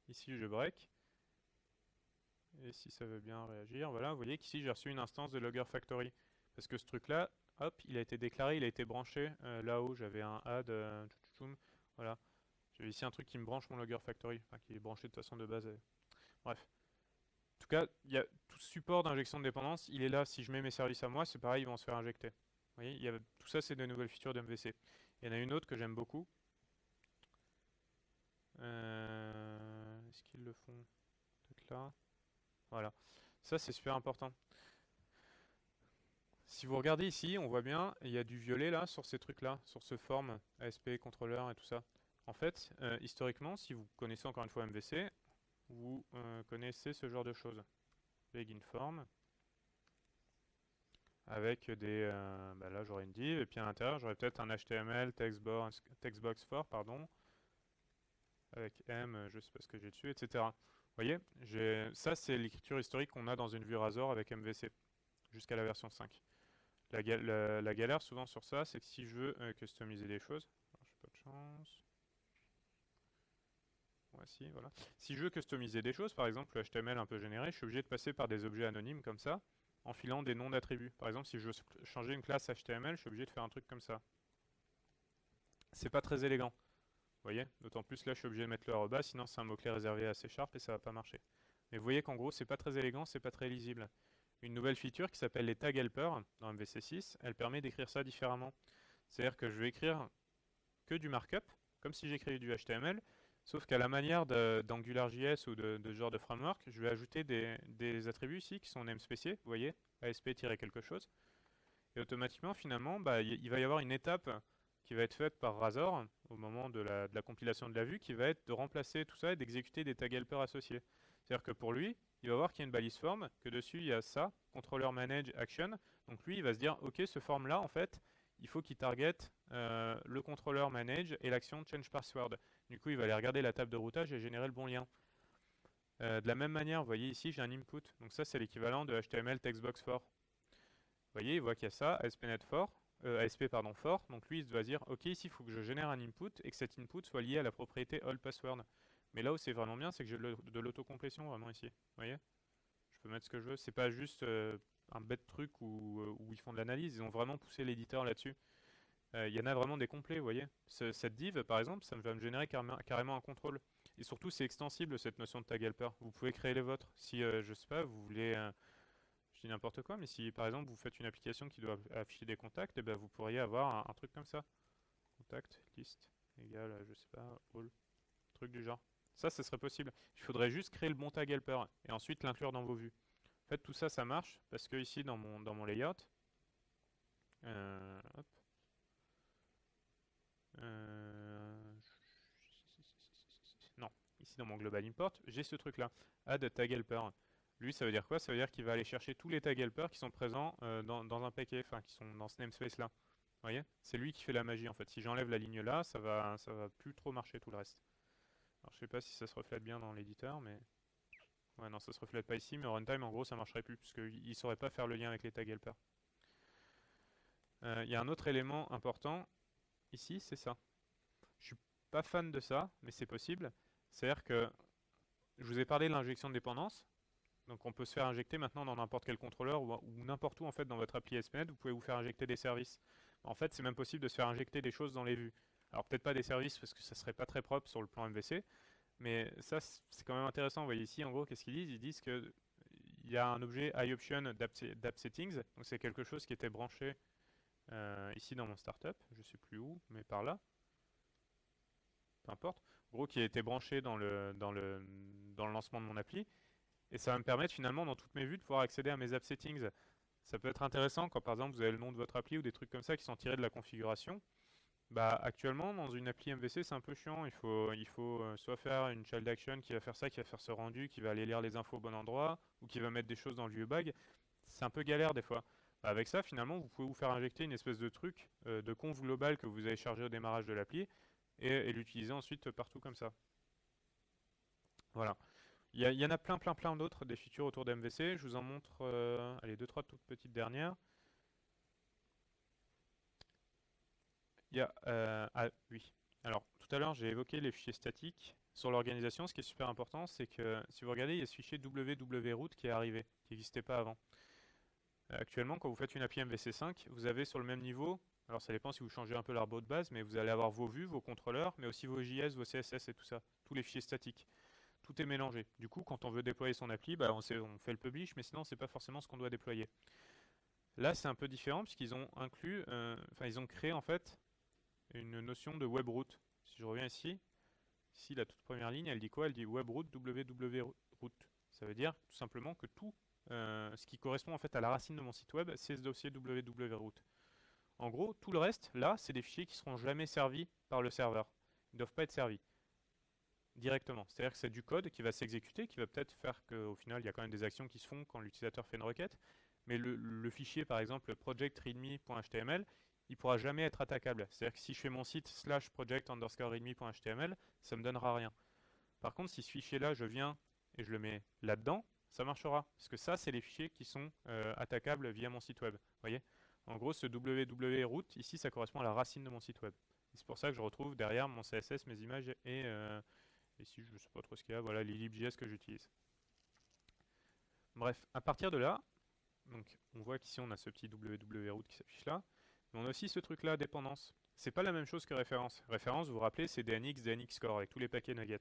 Ici je break. Et si ça veut bien réagir, voilà, vous voyez qu'ici j'ai reçu une instance de Logger Factory. Parce que ce truc-là, hop, il a été déclaré, il a été branché là-haut. J'avais un add, voilà. J'ai ici un truc qui me branche mon Logger Factory, enfin qui est branché de façon de base. Bref. En tout cas, il y a tout ce support d'injection de dépendance, il est là. Si je mets mes services à moi, c'est pareil, ils vont se faire injecter. Vous voyez, tout ça, c'est de nouvelles features de MVC. Il y en a une autre que j'aime beaucoup. Est-ce qu'ils le font? Peut-être là. Voilà. Ça, c'est super important. Si vous regardez ici, on voit bien, il y a du violet là sur ces trucs-là, sur ce form, ASP, contrôleur et tout ça. En fait, historiquement, si vous connaissez encore une fois MVC, vous connaissez ce genre de choses. Begin form, avec des... bah là j'aurais une div, et puis à l'intérieur j'aurais peut-être un HTML textbox for, pardon, avec M, je sais pas ce que j'ai dessus, etc. Vous voyez, ça c'est l'écriture historique qu'on a dans une vue Razor avec MVC, jusqu'à la version 5. La galère souvent sur ça, c'est que si je veux customiser des choses, alors, j'ai pas de chance. Voici, voilà. Si je veux customiser des choses, par exemple le HTML un peu généré, je suis obligé de passer par des objets anonymes comme ça, en filant des noms d'attributs. Par exemple, si je veux changer une classe HTML, je suis obligé de faire un truc comme ça. C'est pas très élégant. Vous voyez? D'autant plus là, je suis obligé de mettre le arroba, sinon c'est un mot-clé réservé à C# et ça va pas marcher. Mais vous voyez qu'en gros, c'est pas très élégant, c'est pas très lisible. Une nouvelle feature qui s'appelle les tags helper dans MVC6, elle permet d'écrire ça différemment. C'est-à-dire que je vais écrire que du markup, comme si j'écrivais du HTML, sauf qu'à la manière d'AngularJS ou de ce genre de framework, je vais ajouter des attributs ici qui sont namespéciés, vous voyez, ASP-quelque chose. Et automatiquement, finalement, bah, il va y avoir une étape qui va être faite par Razor au moment de la compilation de la vue, qui va être de remplacer tout ça et d'exécuter des tag helper associés. C'est-à-dire que pour lui, il va voir qu'il y a une balise form, que dessus il y a ça, controller manage action. Donc lui, il va se dire, ok, ce form-là, en fait, il faut qu'il target le controller manage et l'action change password. Du coup, il va aller regarder la table de routage et générer le bon lien. De la même manière, vous voyez ici, j'ai un input. Donc ça, c'est l'équivalent de HTML textbox for. Vous voyez, il voit qu'il y a ça, ASP.NET for, ASP pardon, for. Donc lui, il doit dire, ok, ici, il faut que je génère un input et que cet input soit lié à la propriété all password. Mais là où c'est vraiment bien, c'est que j'ai de l'autocomplétion vraiment ici. Vous voyez? Je peux mettre ce que je veux. C'est pas juste un bête truc où ils font de l'analyse. Ils ont vraiment poussé l'éditeur là-dessus. Il y en a vraiment des complets, vous voyez. Cette div, par exemple, ça va me générer carrément un contrôle. Et surtout, c'est extensible cette notion de tag helper. Vous pouvez créer les vôtres. Si, je sais pas, vous voulez, je dis n'importe quoi, mais si par exemple vous faites une application qui doit afficher des contacts, et ben vous pourriez avoir un truc comme ça. Contact, list, égale, je sais pas, all, truc du genre. Ça serait possible. Il faudrait juste créer le bon tag helper et ensuite l'inclure dans vos vues. En fait, tout ça, ça marche parce que ici, dans mon layout, hop, non, ici dans mon global import, j'ai ce truc-là, add tag helper. Lui, ça veut dire quoi? Ça veut dire qu'il va aller chercher tous les tags helper qui sont présents dans un paquet, enfin qui sont dans ce namespace-là. Vous voyez? C'est lui qui fait la magie en fait. Si j'enlève la ligne là, ça va plus trop marcher tout le reste. Alors je sais pas si ça se reflète bien dans l'éditeur, mais... Ouais, non, ça se reflète pas ici, mais en runtime, en gros, ça marcherait plus, puisqu'il saurait pas faire le lien avec les tags helper. Il y a un autre élément important, ici, c'est ça. Je suis pas fan de ça, mais c'est possible. C'est-à-dire que je vous ai parlé de l'injection de dépendance, donc on peut se faire injecter maintenant dans n'importe quel contrôleur ou n'importe où en fait dans votre appli ASP.NET, vous pouvez vous faire injecter des services. En fait, c'est même possible de se faire injecter des choses dans les vues. Alors peut-être pas des services parce que ça serait pas très propre sur le plan MVC, mais ça c'est quand même intéressant. Vous voyez ici en gros qu'est-ce qu'ils disent? Ils disent que il y a un objet iOption d'app settings, donc c'est quelque chose qui était branché ici dans mon startup, je sais plus où, mais par là, peu importe. En gros, qui a été branché dans le lancement de mon appli. Et ça va me permettre finalement dans toutes mes vues de pouvoir accéder à mes app settings. Ça peut être intéressant quand par exemple vous avez le nom de votre appli ou des trucs comme ça qui sont tirés de la configuration. Bah, actuellement, dans une appli MVC, c'est un peu chiant. Il faut soit faire une child action qui va faire ça, qui va faire ce rendu, qui va aller lire les infos au bon endroit, ou qui va mettre des choses dans le viewbag. C'est un peu galère des fois. Bah, avec ça, finalement, vous pouvez vous faire injecter une espèce de truc de conf global que vous avez chargé au démarrage de l'appli et l'utiliser ensuite partout comme ça. Voilà. Il y en a plein, plein, plein d'autres des features autour d'MVC. Je vous en montre, allez, deux, trois toutes petites dernières. Ah oui. Alors, tout à l'heure, j'ai évoqué les fichiers statiques. Sur l'organisation, ce qui est super important, c'est que si vous regardez, il y a ce fichier www.root qui est arrivé, qui n'existait pas avant. Actuellement, quand vous faites une API MVC5, vous avez sur le même niveau, alors ça dépend si vous changez un peu l'arbre de base, mais vous allez avoir vos vues, vos contrôleurs, mais aussi vos JS, vos CSS et tout ça, tous les fichiers statiques. Tout est mélangé. Du coup, quand on veut déployer son appli, bah, on fait le publish, mais sinon, c'est pas forcément ce qu'on doit déployer. Là, c'est un peu différent puisqu'ils ont inclus, enfin, ils ont créé en fait une notion de webroot. Si je reviens ici, la toute première ligne, elle dit quoi? Elle dit webroot www root. Ça veut dire tout simplement que tout ce qui correspond en fait à la racine de mon site web, c'est ce dossier www.root. En gros, tout le reste, là, c'est des fichiers qui seront jamais servis par le serveur. Ils ne doivent pas être servis directement. C'est-à-dire que c'est du code qui va s'exécuter, qui va peut-être faire qu'au final, il y a quand même des actions qui se font quand l'utilisateur fait une requête. Mais le fichier, par exemple, project_readme.html, il ne pourra jamais être attaquable. C'est-à-dire que si je fais mon site /project_readme.html, ça ne me donnera rien. Par contre, si ce fichier-là, je viens et je le mets là-dedans, ça marchera. Parce que ça, c'est les fichiers qui sont attaquables via mon site web. Vous voyez? En gros, ce www.root, ici, ça correspond à la racine de mon site web. C'est pour ça que je retrouve derrière mon CSS, mes images et si je ne sais pas trop ce qu'il y a, voilà les libjs que j'utilise. Bref, à partir de là, donc on voit qu'ici on a ce petit www.root qui s'affiche là, mais on a aussi ce truc là, dépendance. C'est pas la même chose que référence. Référence, vous vous rappelez, c'est DNX, DNX Core avec tous les paquets nuggets.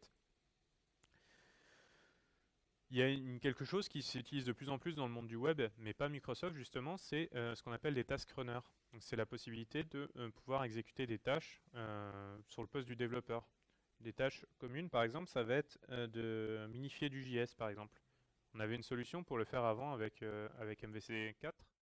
Il y a quelque chose qui s'utilise de plus en plus dans le monde du web, mais pas Microsoft justement, c'est ce qu'on appelle des task runners. Donc c'est la possibilité de pouvoir exécuter des tâches sur le poste du développeur. Des tâches communes, par exemple, ça va être de minifier du JS, par exemple. On avait une solution pour le faire avant avec MVC 4,